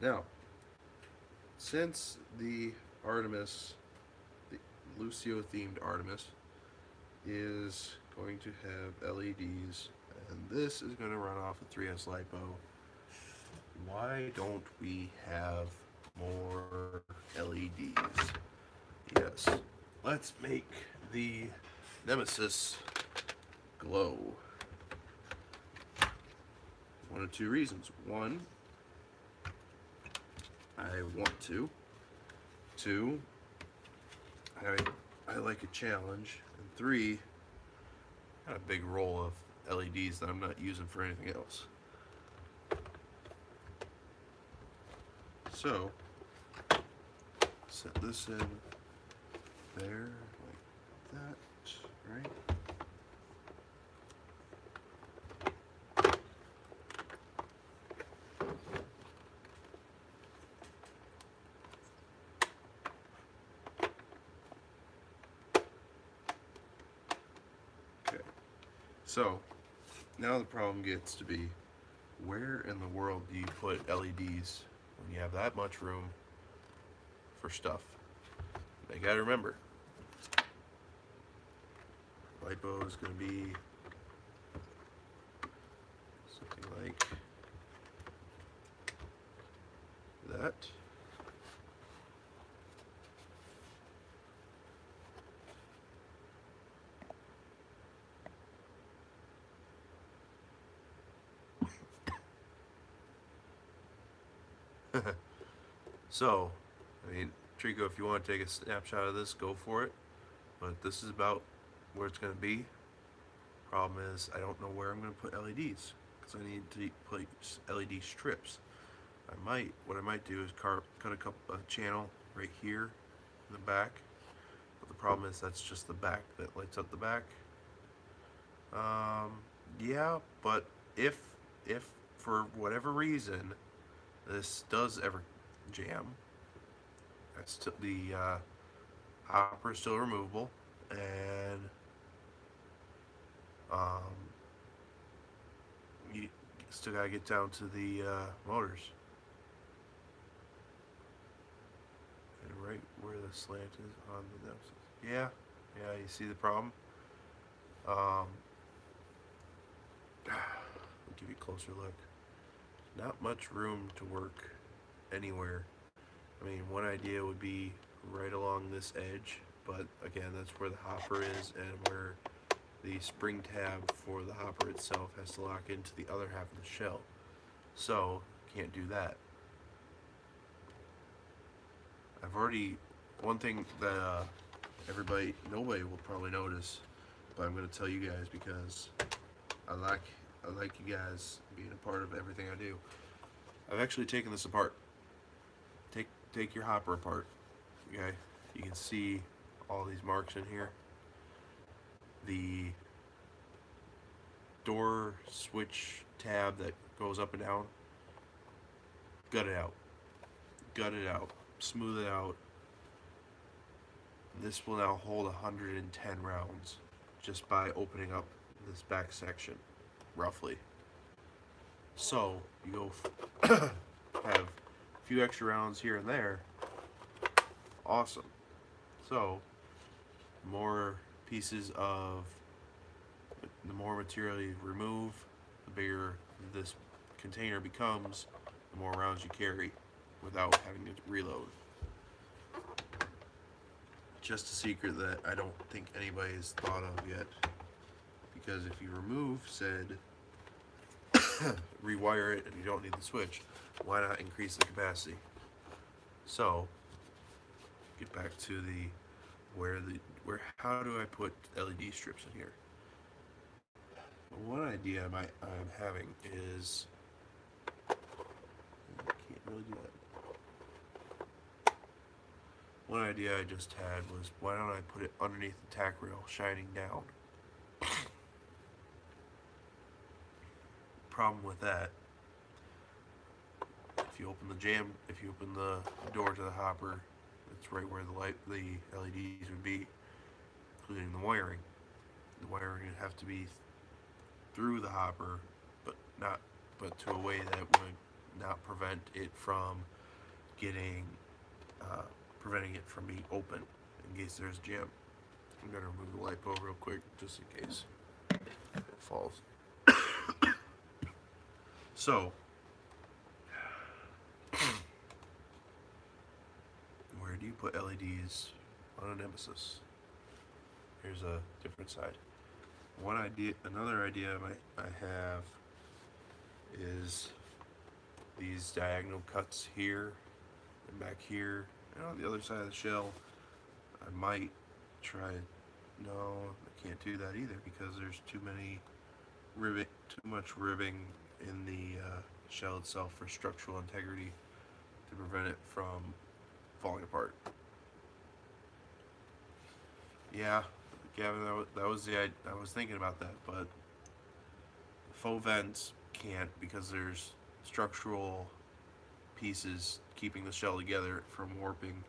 Now, since the Artemis, the Lucio themed Artemis, is going to have LEDs, and this is going to run off a 3S LiPo, why don't we have more LEDs? Yes, let's make the Nemesis glow. One of two reasons. One, I want to. Two, I like a challenge. And three, I got a big roll of LEDs that I'm not using for anything else. So, set this in there, like that, right? Okay, so now the problem gets to be, where in the world do you put LEDs when you have that much room for stuff? You gotta remember, LiPo is gonna be something like that. So, I mean, Trico, if you want to take a snapshot of this, go for it. But this is about where it's going to be. Problem is, I don't know where I'm going to put LEDs, because I need to put LED strips. What I might do is cut a channel right here in the back. But the problem is that's just the back that lights up the back. Yeah, but if for whatever reason this does ever jam, that's the hopper is still removable, and you still gotta get down to the motors, and right where the slant is on the Nemesis. Yeah, you see the problem. I'll give you a closer look. Not much room to work anywhere. I mean, one idea would be right along this edge, but again, that's where the hopper is and where the spring tab for the hopper itself has to lock into the other half of the shell. So, can't do that. I've already, one thing that nobody will probably notice, but I'm going to tell you guys because I like you guys being a part of everything I do. I've actually taken this apart. Take your hopper apart, okay? You can see all these marks in here. The door switch tab that goes up and down, gut it out. Gut it out. Smooth it out. This will now hold 110 rounds just by opening up this back section, roughly. So, you go have a few extra rounds here and there. Awesome. So, more pieces of, the more material you remove, the bigger this container becomes, the more rounds you carry without having to reload. Just a secret that I don't think anybody has thought of yet, because if you remove said rewire it and you don't need the switch, why not increase the capacity? So get back to the how do I put LED strips in here? One idea I'm having is, I can't really do that. One idea I just had was, why don't I put it underneath the tack rail, shining down? Problem with that, if you open the door to the hopper, it's right where the LEDs would be, including the wiring. The wiring would have to be through the hopper, but to a way that would not prevent it from preventing it from being open in case there's jam. I'm gonna remove the light bulb real quick just in case it falls. So, where do you put LEDs on a Nemesis? Here's a different side. Another idea I have is these diagonal cuts here and back here and on the other side of the shell. I might try, no, I can't do that either because there's too much ribbing in the shell itself for structural integrity to prevent it from falling apart. Yeah, Gavin, that was the idea. I was thinking about that, but faux vents can't because there's structural pieces keeping the shell together from warping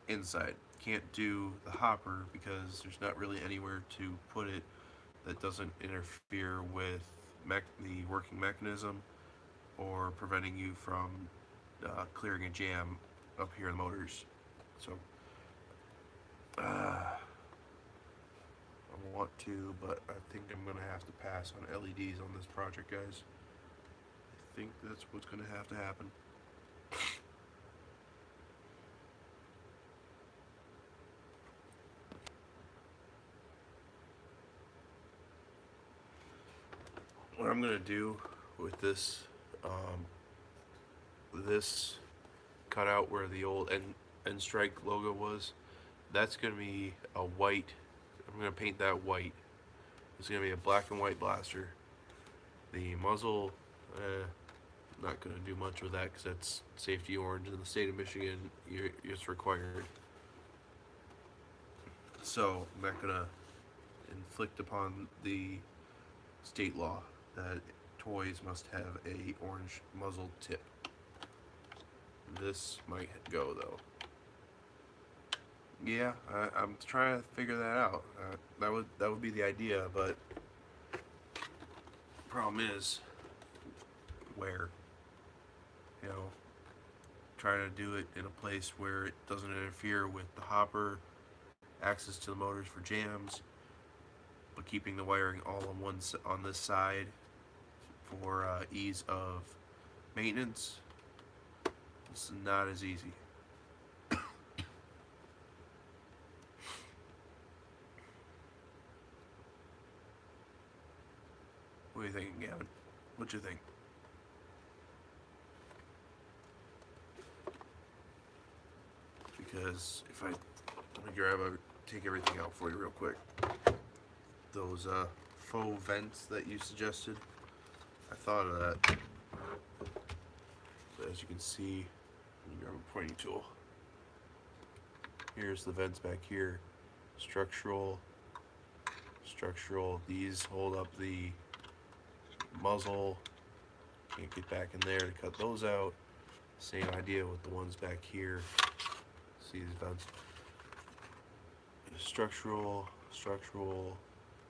inside. Can't do the hopper because there's not really anywhere to put it that doesn't interfere with the working mechanism or preventing you from clearing a jam up here in the motors. So I want to, but I think I'm gonna have to pass on LEDs on this project, guys. I think that's what's gonna have to happen. What I'm gonna do with this, this cutout where the old End Strike logo was, that's gonna be a white. I'm gonna paint that white. It's gonna be a black and white blaster. The muzzle, not gonna do much with that because that's safety orange in the state of Michigan. It's required. So I'm not gonna inflict upon the state law that toys must have a orange muzzle tip. This might go though. Yeah, I'm trying to figure that out. That would be the idea, but problem is where, you know, trying to do it in a place where it doesn't interfere with the hopper, access to the motors for jams, but keeping the wiring all on this side for ease of maintenance. It's not as easy. What are you thinking, Gavin? What you think? Because if let me take everything out for you real quick. Those faux vents that you suggested, I thought of that. But as you can see, let me grab a pointing tool. Here's the vents back here. Structural. These hold up the muzzle. Can't get back in there to cut those out. Same idea with the ones back here. See these vents? Structural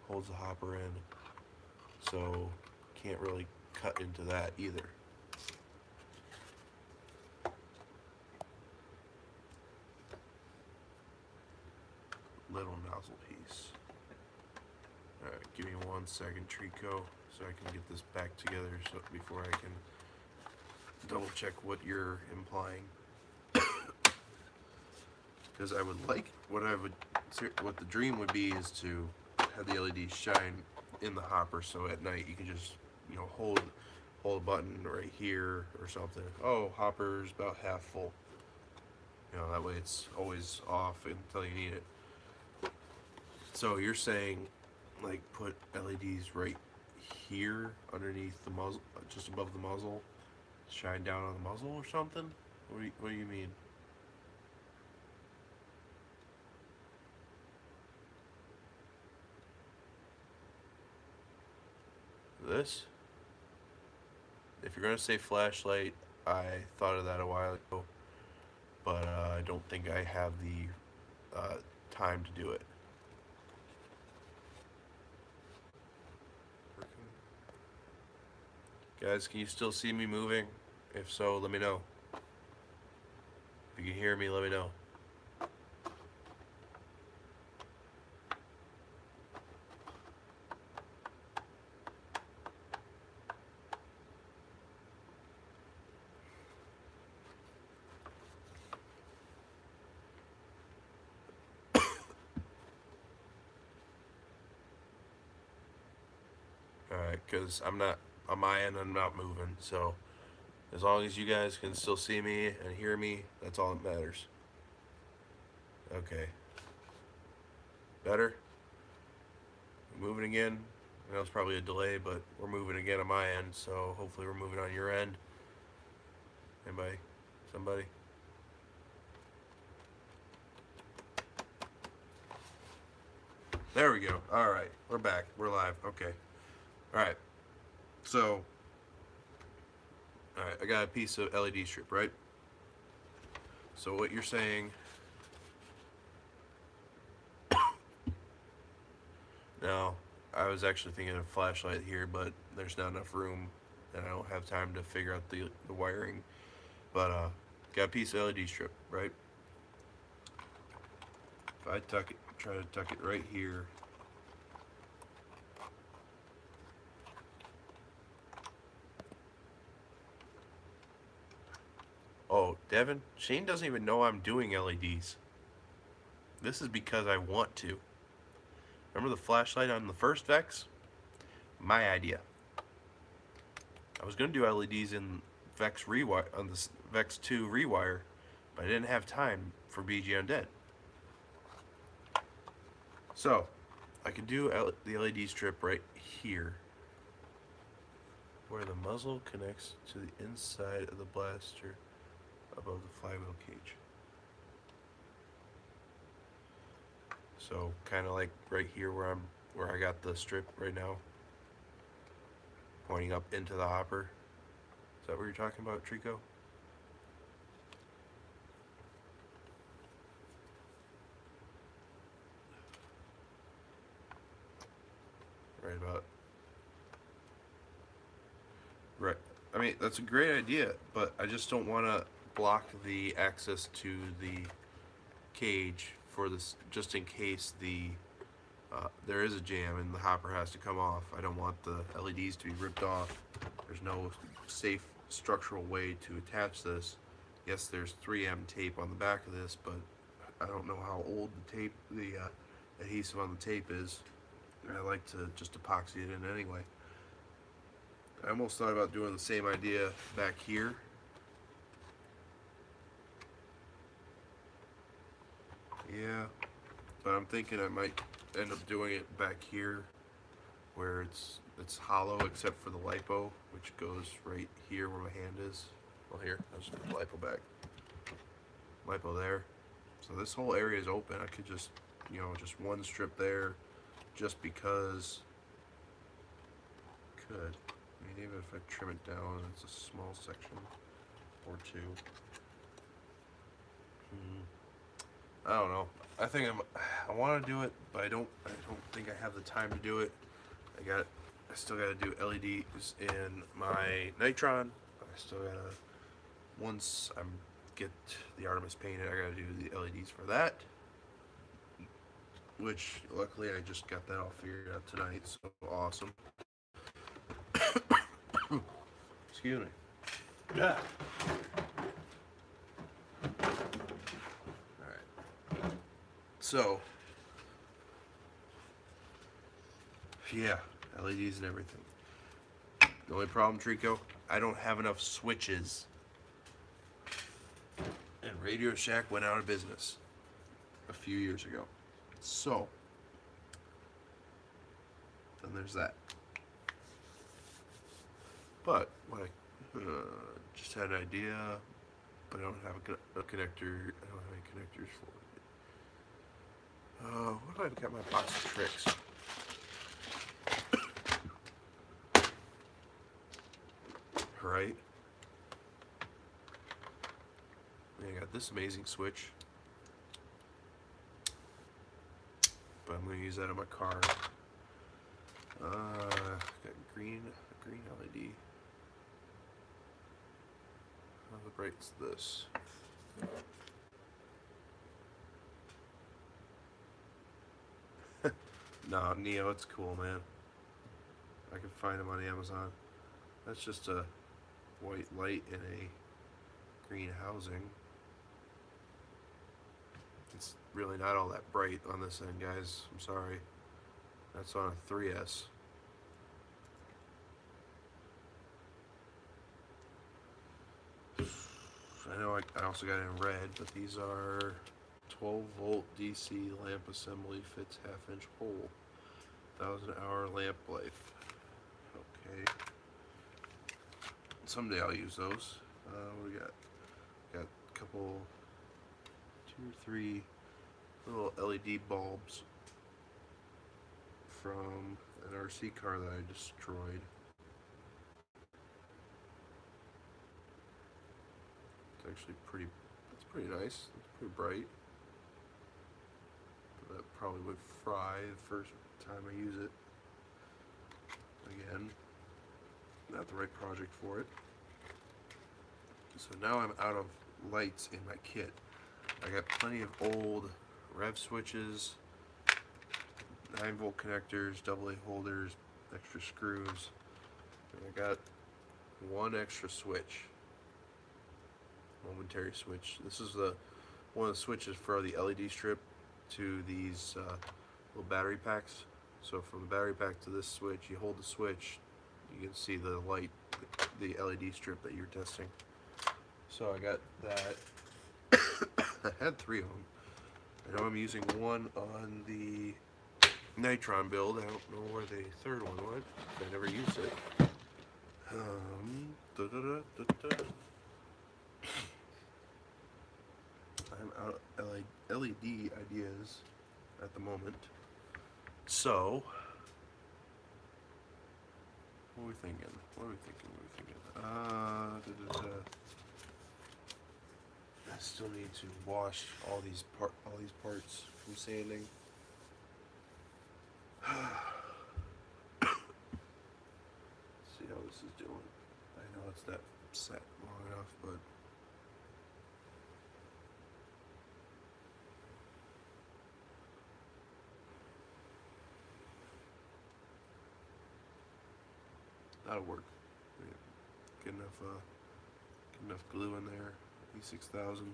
holds the hopper in, so can't really cut into that either. Little nozzle piece. Alright, give me 1 second, Trico, so I can get this back together before I can double check what you're implying. Because I would like, what the dream would be is to have the LEDs shine in the hopper, so at night you can just, you know, hold a button right here or something. Oh, hopper's about half full. You know, that way it's always off until you need it. So you're saying, like, put LEDs right here underneath the muzzle, just above the muzzle, shine down on the muzzle or something? What do you mean? This? If you're gonna say flashlight, I thought of that a while ago, but I don't think I have the time to do it. Guys, can you still see me moving? If so, let me know. If you can hear me, let me know. Alright, because I'm not, on my end, I'm not moving, so as long as you guys can still see me and hear me, that's all that matters. Okay. Better? Moving again. I know it's probably a delay, but we're moving again on my end, so hopefully we're moving on your end. Anybody? Somebody? There we go. Alright, we're back. We're live. Okay. Alright. So, alright, I got a piece of LED strip, right? So what you're saying... Now, I was actually thinking of a flashlight here, but there's not enough room, and I don't have time to figure out the wiring. But, got a piece of LED strip, right? If I try to tuck it right here, oh, Devin, Shane doesn't even know I'm doing LEDs. This is because I want to. Remember the flashlight on the first Vex? My idea. I was going to do LEDs in Vex rewire, on the Vex 2 rewire, but I didn't have time for BG Undead. So, I could do the LED strip right here, where the muzzle connects to the inside of the blaster above the flywheel cage. So kind of like right here where I got the strip right now, pointing up into the hopper. Is that what you're talking about, Trico? Right about. Right. I mean, that's a great idea, but I just don't want to block the access to the cage for this, just in case there is a jam and the hopper has to come off. I don't want the LEDs to be ripped off. There's no safe structural way to attach this. Yes, there's 3M tape on the back of this, but I don't know how old the adhesive on the tape is. I like to just epoxy it in anyway. I almost thought about doing the same idea back here. Yeah, but I'm thinking I might end up doing it back here where it's hollow except for the lipo, which goes right here where my hand is. Well, here, I'll just put the lipo back. Lipo there. So this whole area is open. I could just, you know, just one strip there just because. Could. I mean, even if I trim it down, it's a small section or two. I don't know. I think I want to do it, but I don't think I have the time to do it. I still got to do LEDs in my Nitron. I still got to, once I get the Artemis painted, I got to do the LEDs for that. Which, luckily, I just got that all figured out tonight, so awesome. Excuse me. Yeah. Alright. So, yeah, LEDs and everything. The only problem, Trico, I don't have enough switches. And Radio Shack went out of business a few years ago. So, then there's that. But what I just had an idea, but I don't have a connector. I don't have any connectors for it. What do I got in my box of tricks? Right. I got this amazing switch, but I'm going to use that on my car. Got green LED. How bright's this? No, Neo, it's cool, man. I can find them on Amazon. That's just a white light in a green housing. It's really not all that bright on this end, guys. I'm sorry. That's on a 3S. I know I also got it in red, but these are 12 volt DC lamp assembly, fits half-inch hole. 1,000-hour lamp life. Okay. Someday I'll use those. What do we got? Got a couple, 2 or 3 little LED bulbs from an RC car that I destroyed. It's actually it's pretty nice. It's pretty bright. But that probably would fry the first time I use it. Again, not the right project for it. So now I'm out of lights in my kit. I got plenty of old rev switches, 9-volt connectors, AA holders, extra screws. And I got one extra switch, momentary switch. This is one of the switches for the LED strip to these little battery packs. So from the battery pack to this switch, you hold the switch, you can see the light, the LED strip that you're testing. So I got that. I had 3 of them. I know I'm using one on the Nitron build. I don't know where the third one went. I never used it. I'm out of LED ideas at the moment. So, what are we thinking? I still need to wash all these parts from sanding. See how this is doing. I know it's not set long enough, but that'll work. Get enough glue in there. E6000. And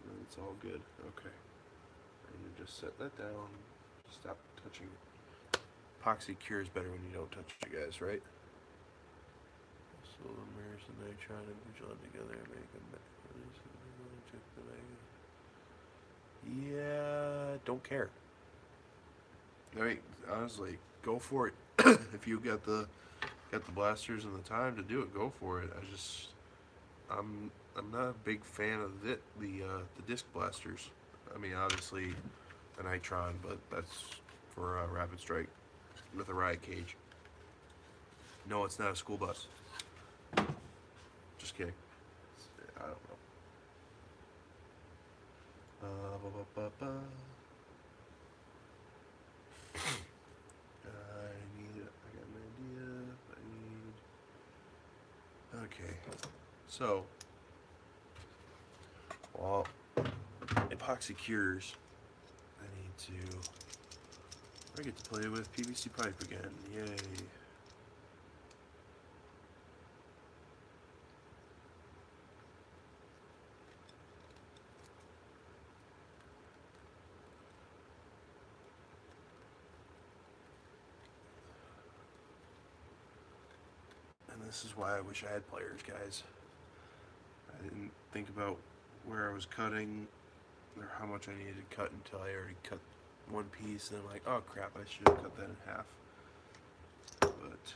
then it's all good. Okay. to just set that down. Stop touching it. Epoxy cures better when you don't touch it, guys, right? So the mirrors and nitron and Bujan together make a check the magnet. Yeah, don't care. Alright, honestly, go for it. If you got the blasters and the time to do it, go for it. I'm not a big fan of the disc blasters. I mean, obviously a nitron, but that's for a rapid strike with a riot cage. No, it's not a school bus. Just kidding. I don't know. I got an idea. Okay. So, while epoxy cures, I get to play with PVC pipe again. Yay. This is why I wish I had pliers, guys. I didn't think about where I was cutting or how much I needed to cut until I already cut one piece, and I'm like, oh crap, I should have cut that in half. But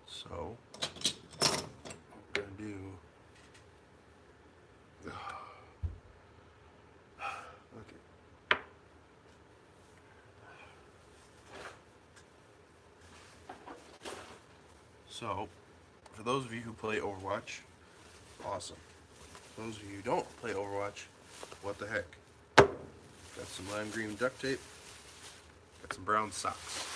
so what we're gonna do. So, for those of you who play Overwatch, awesome. For those of you who don't play Overwatch, what the heck? Got some lime green duct tape, got some brown socks.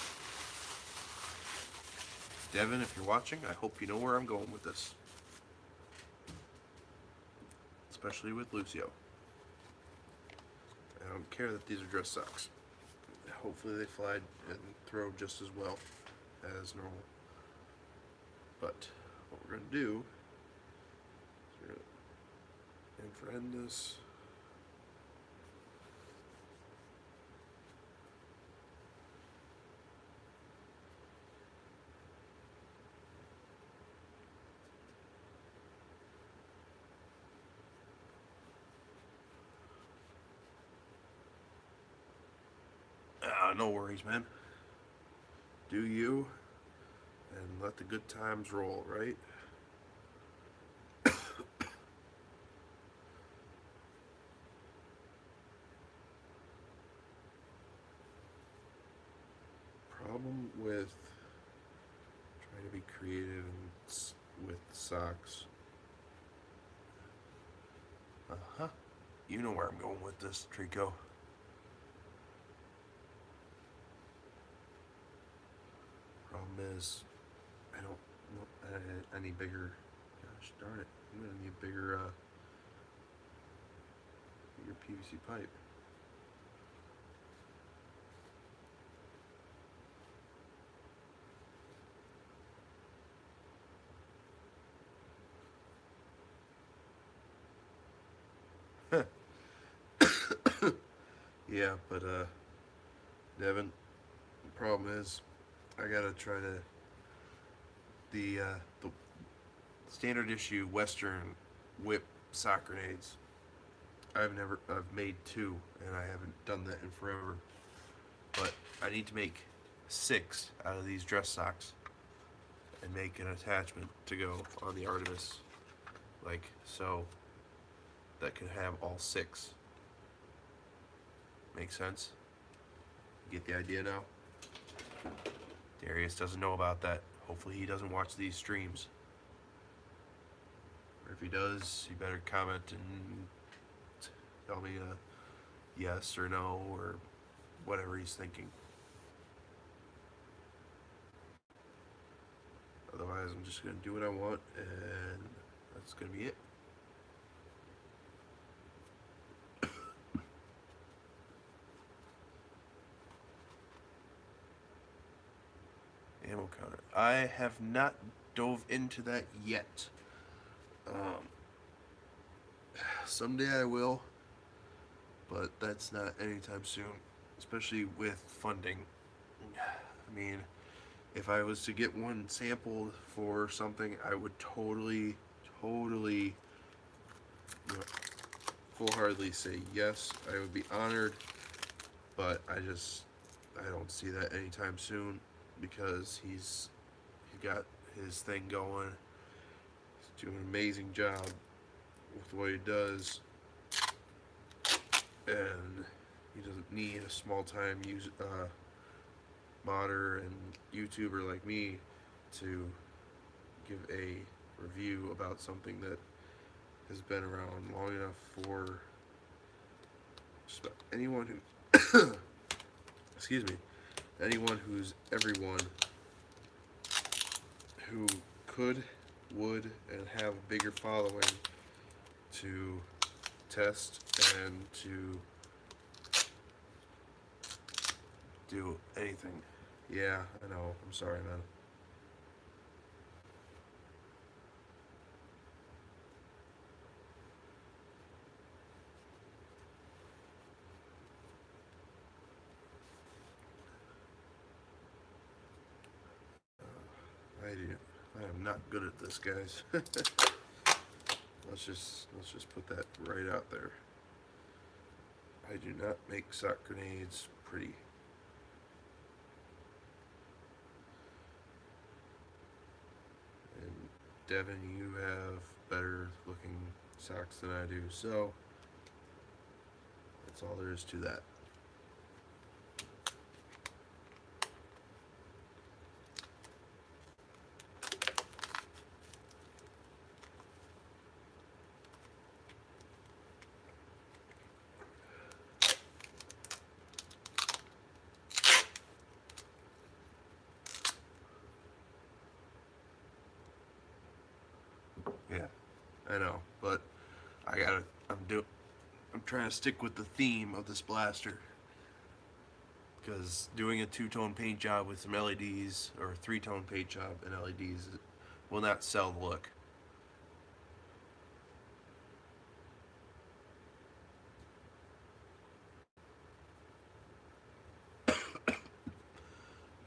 Devin, if you're watching, I hope you know where I'm going with this. Especially with Lucio. I don't care that these are dress socks. Hopefully they fly and throw just as well as normal. But what we're going to do is we're going to infrared this. No worries, man. Do you? And let the good times roll, right? Problem with trying to be creative with socks. You know where I'm going with this, Trico. Problem is, I don't know. I need bigger. Gosh darn it! I'm gonna need bigger PVC pipe. Yeah, but Devin, the problem is I gotta try to the standard issue Western whip sock grenades. I've made 2, and I haven't done that in forever. But I need to make 6 out of these dress socks and make an attachment to go on the Artemis, like so. That could have all 6. Make sense? Get the idea now? Darius doesn't know about that. Hopefully he doesn't watch these streams. Or if he does, he better comment and tell me a yes or no or whatever he's thinking. Otherwise, I'm just going to do what I want, and that's going to be it. Ammo counter. I have not dove into that yet. Um, Someday I will, but that's not anytime soon, especially with funding. I mean, if I was to get one sampled for something, I would totally, totally, you know, full-heartedly say yes. I would be honored, but I don't see that anytime soon because he got his thing going. He's doing an amazing job with what he does, and he doesn't need a small-time modder and YouTuber like me to give a review about something that has been around long enough for just about anyone who excuse me, anyone who's everyone who could, would, and have a bigger following to test and to do anything. Yeah, I know. I'm sorry, man. I am not good at this, guys. let's just put that right out there. I do not make sock grenades pretty. And Devin, you have better looking socks than I do, so that's all there is to that. Yeah, I know, but I'm trying to stick with the theme of this blaster, because doing a two-tone paint job with some LEDs or a three-tone paint job and LEDs will not sell the look.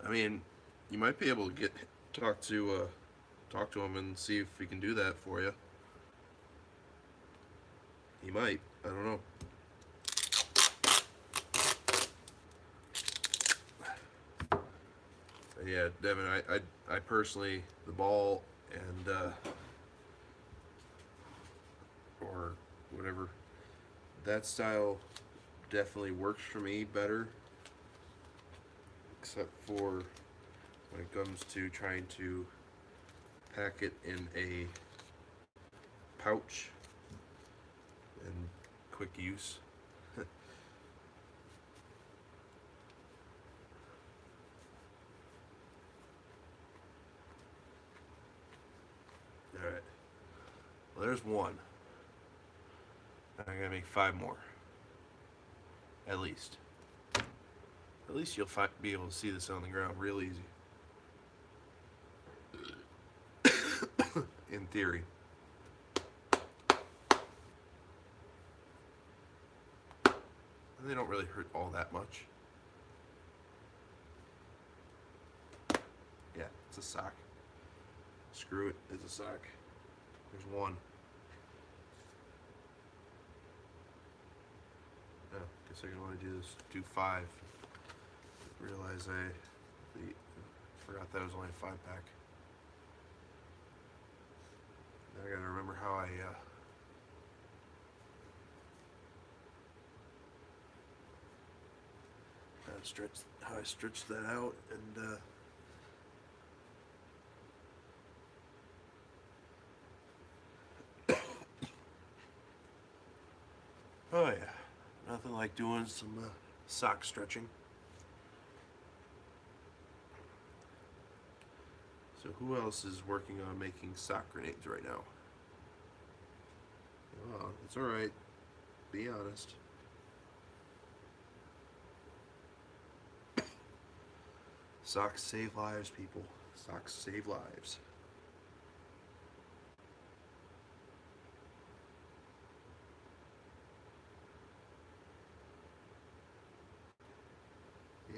I mean, you might be able to talk to him and see if he can do that for you. He might. I don't know. Yeah, Devin, I personally, the ball and or whatever, that style definitely works for me better, except for when it comes to trying to pack it in a pouch and quick use. Alright. Well, there's one. I'm gonna make 5 more. At least. At least you'll be able to see this on the ground real easy. In theory. They don't really hurt all that much. Yeah, it's a sock. Screw it, it's a sock. There's one. Oh, guess I can only do 5. Realize I forgot that was only a 5-pack. Now I gotta remember how I stretched that out, and oh yeah, nothing like doing some sock stretching. So who else is working on making sock grenades right now? Oh, it's alright. Be honest. Socks save lives, people. Socks save lives.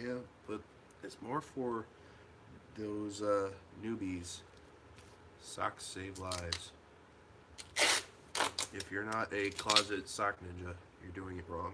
Yeah, but it's more for those newbies. Socks save lives. If you're not a closet sock ninja, you're doing it wrong.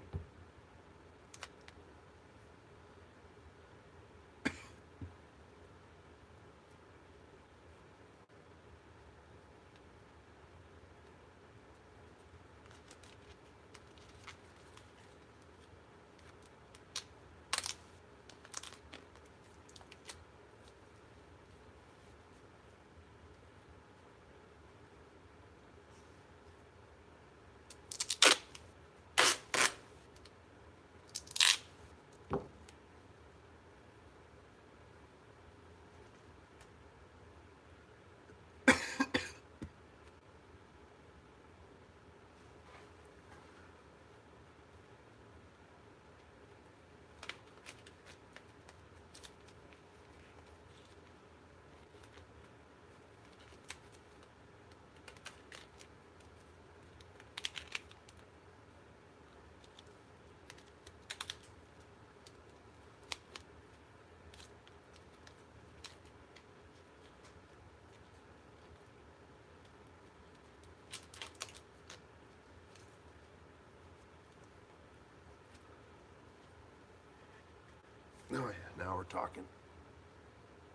Oh yeah, now we're talking.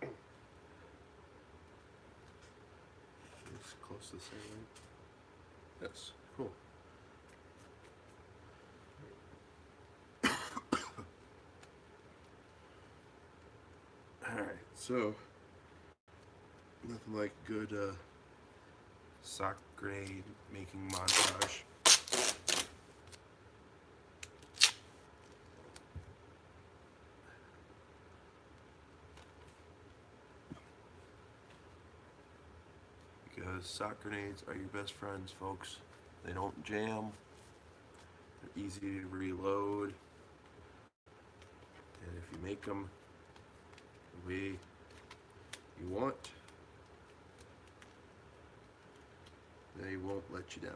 It's close to the same way. Yes, cool. Alright, so nothing like good sock grenade making montage. Because sock grenades are your best friends, folks. They don't jam. They're easy to reload. And if you make them the way you want, they won't let you down.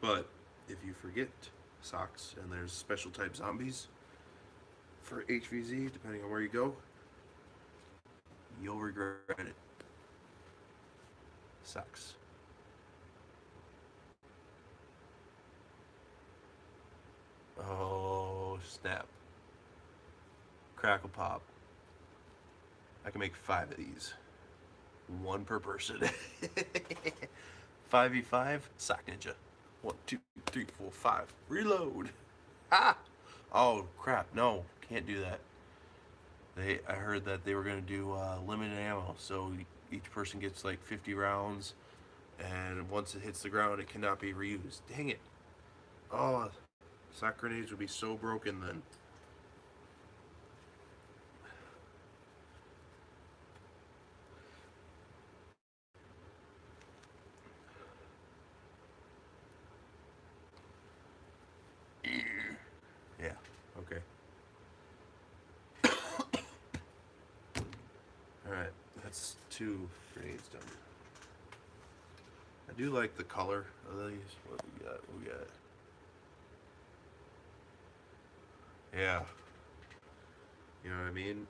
But if you forget socks and there's special type zombies for HVZ, depending on where you go, you'll regret it. Sucks. Oh, snap. Crackle Pop. I can make 5 of these. 1 per person. 5v5, Sock Ninja. 1, 2, 3, 4, 5. Reload. Ah! Oh, crap. No, can't do that. I heard that they were going to do limited ammo, so each person gets like 50 rounds, and once it hits the ground, it cannot be reused. Dang it. Oh, sock grenades would be so broken then. Yeah, okay. Alright, that's 2 grenades done. I do like the color of these. What we got? What we got? Yeah. You know what I mean?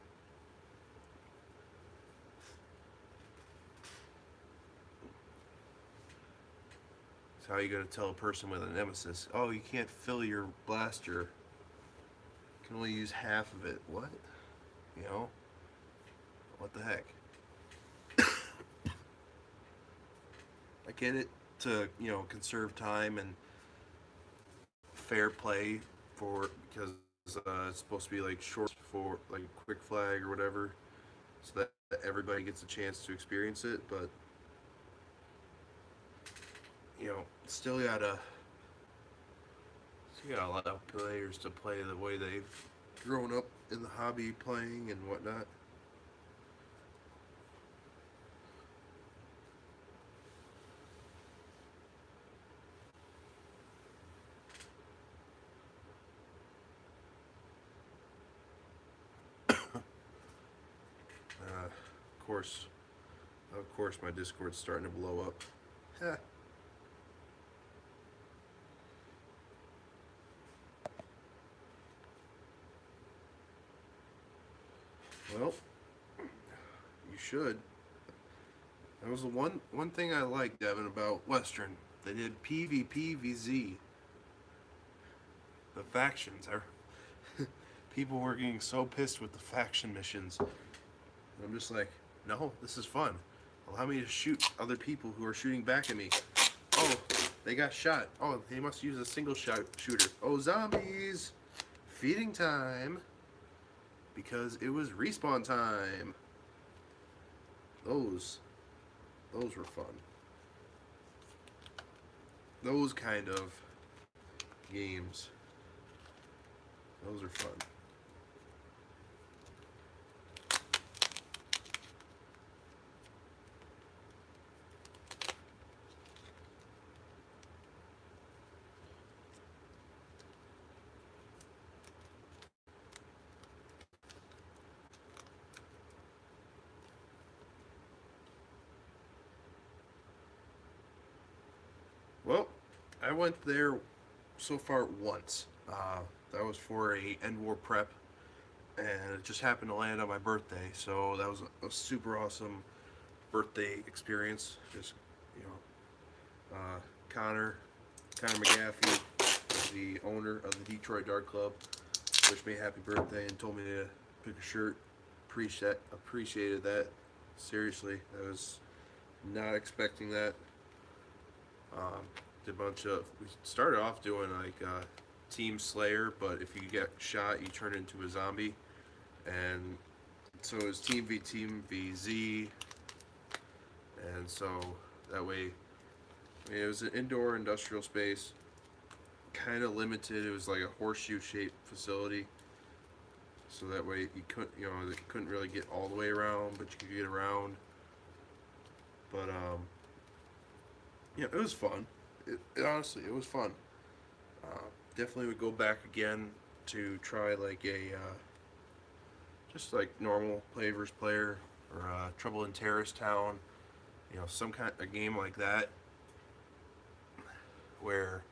It's how you gonna tell a person with a nemesis, oh, you can't fill your blaster. You can only use half of it. What? You know? What the heck? I get it to, you know, conserve time and fair play for, because it's supposed to be like short for like quick flag or whatever, so that everybody gets a chance to experience it, but you know, still gotta allow players to play the way they've grown up in the hobby playing and whatnot. Of course, my Discord's starting to blow up. Well, you should. That was the one thing I liked, Devin, about Western. They did PvPvZ. The factions. People were getting so pissed with the faction missions. And I'm just like, no, this is fun. Allow me to shoot other people who are shooting back at me. Oh, they got shot. Oh, they must use a single shot shooter. Oh, zombies! Feeding time. Because it was respawn time. Those were fun. Those kind of games. Those are fun. Well, I went there so far once. That was for a end war prep, and it just happened to land on my birthday. So that was a super awesome birthday experience. Just Connor McGaffey, the owner of the Detroit Dart Club, wished me a happy birthday and told me to pick a shirt. Appreciated that. Seriously, I was not expecting that. Did a bunch of. We started off doing like Team Slayer, but if you get shot, you turn into a zombie, and so it was Team V Team VZ, and so that way, I mean, it was an indoor industrial space, kind of limited. It was like a horseshoe-shaped facility, so that way you couldn't really get all the way around, but you could get around. But yeah, it was fun. Honestly, it was fun. Definitely would go back again to try like a just like normal player versus player or Trouble in Terrorist Town. Some kind of a game like that where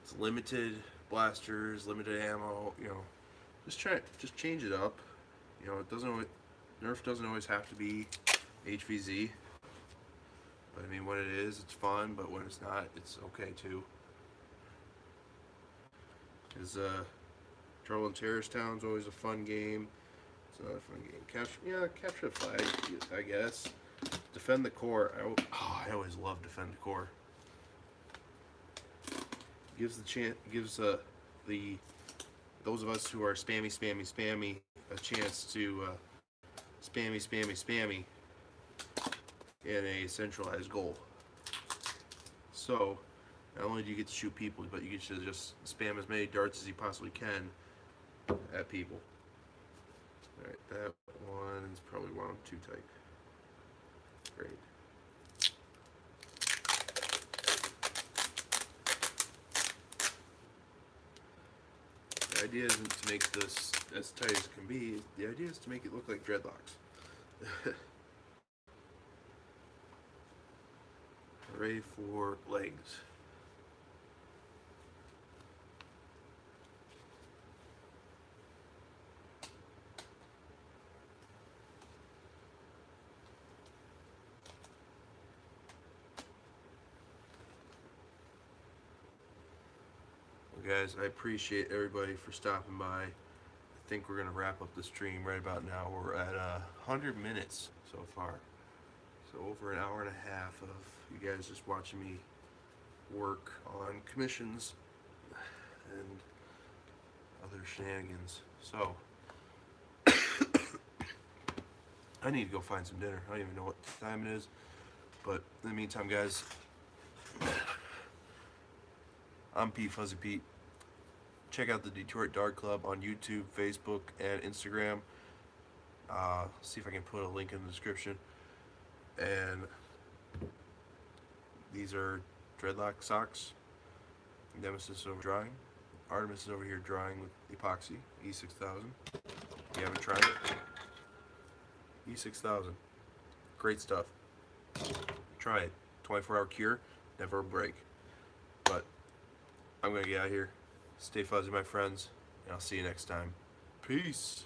it's limited blasters, limited ammo. Just change it up. It doesn't always, Nerf doesn't always have to be HVZ. But I mean, when it is, it's fun. But when it's not, it's okay too. Because Trouble in Terrorist Town's always a fun game. It's not a fun game. Capture the flag, I guess. Defend the core. I always love Defend the core. Gives those of us who are spammy a chance to spammy in a centralized goal. So not only do you get to shoot people, but you get to just spam as many darts as you possibly can at people. Alright, that one's probably wound too tight. Great. The idea isn't to make this as tight as it can be. The idea is to make it look like dreadlocks. Ready for legs. Well, guys, I appreciate everybody for stopping by. I think we're going to wrap up the stream right about now. We're at 100 minutes so far. So over an hour and a half of you guys just watching me work on commissions and other shenanigans. So I need to go find some dinner. I don't even know what time it is. But in the meantime, guys, I'm PeteFuzzyPete. Check out the Detroit Dart Club on YouTube, Facebook, and Instagram. See if I can put a link in the description. And these are dreadlock socks. Nemesis is over drying. Artemis is over here drying with epoxy, E6000. If you haven't tried it, E6000. Great stuff. Try it. 24-hour cure, never a break. But I'm going to get out of here. Stay fuzzy, my friends, and I'll see you next time. Peace.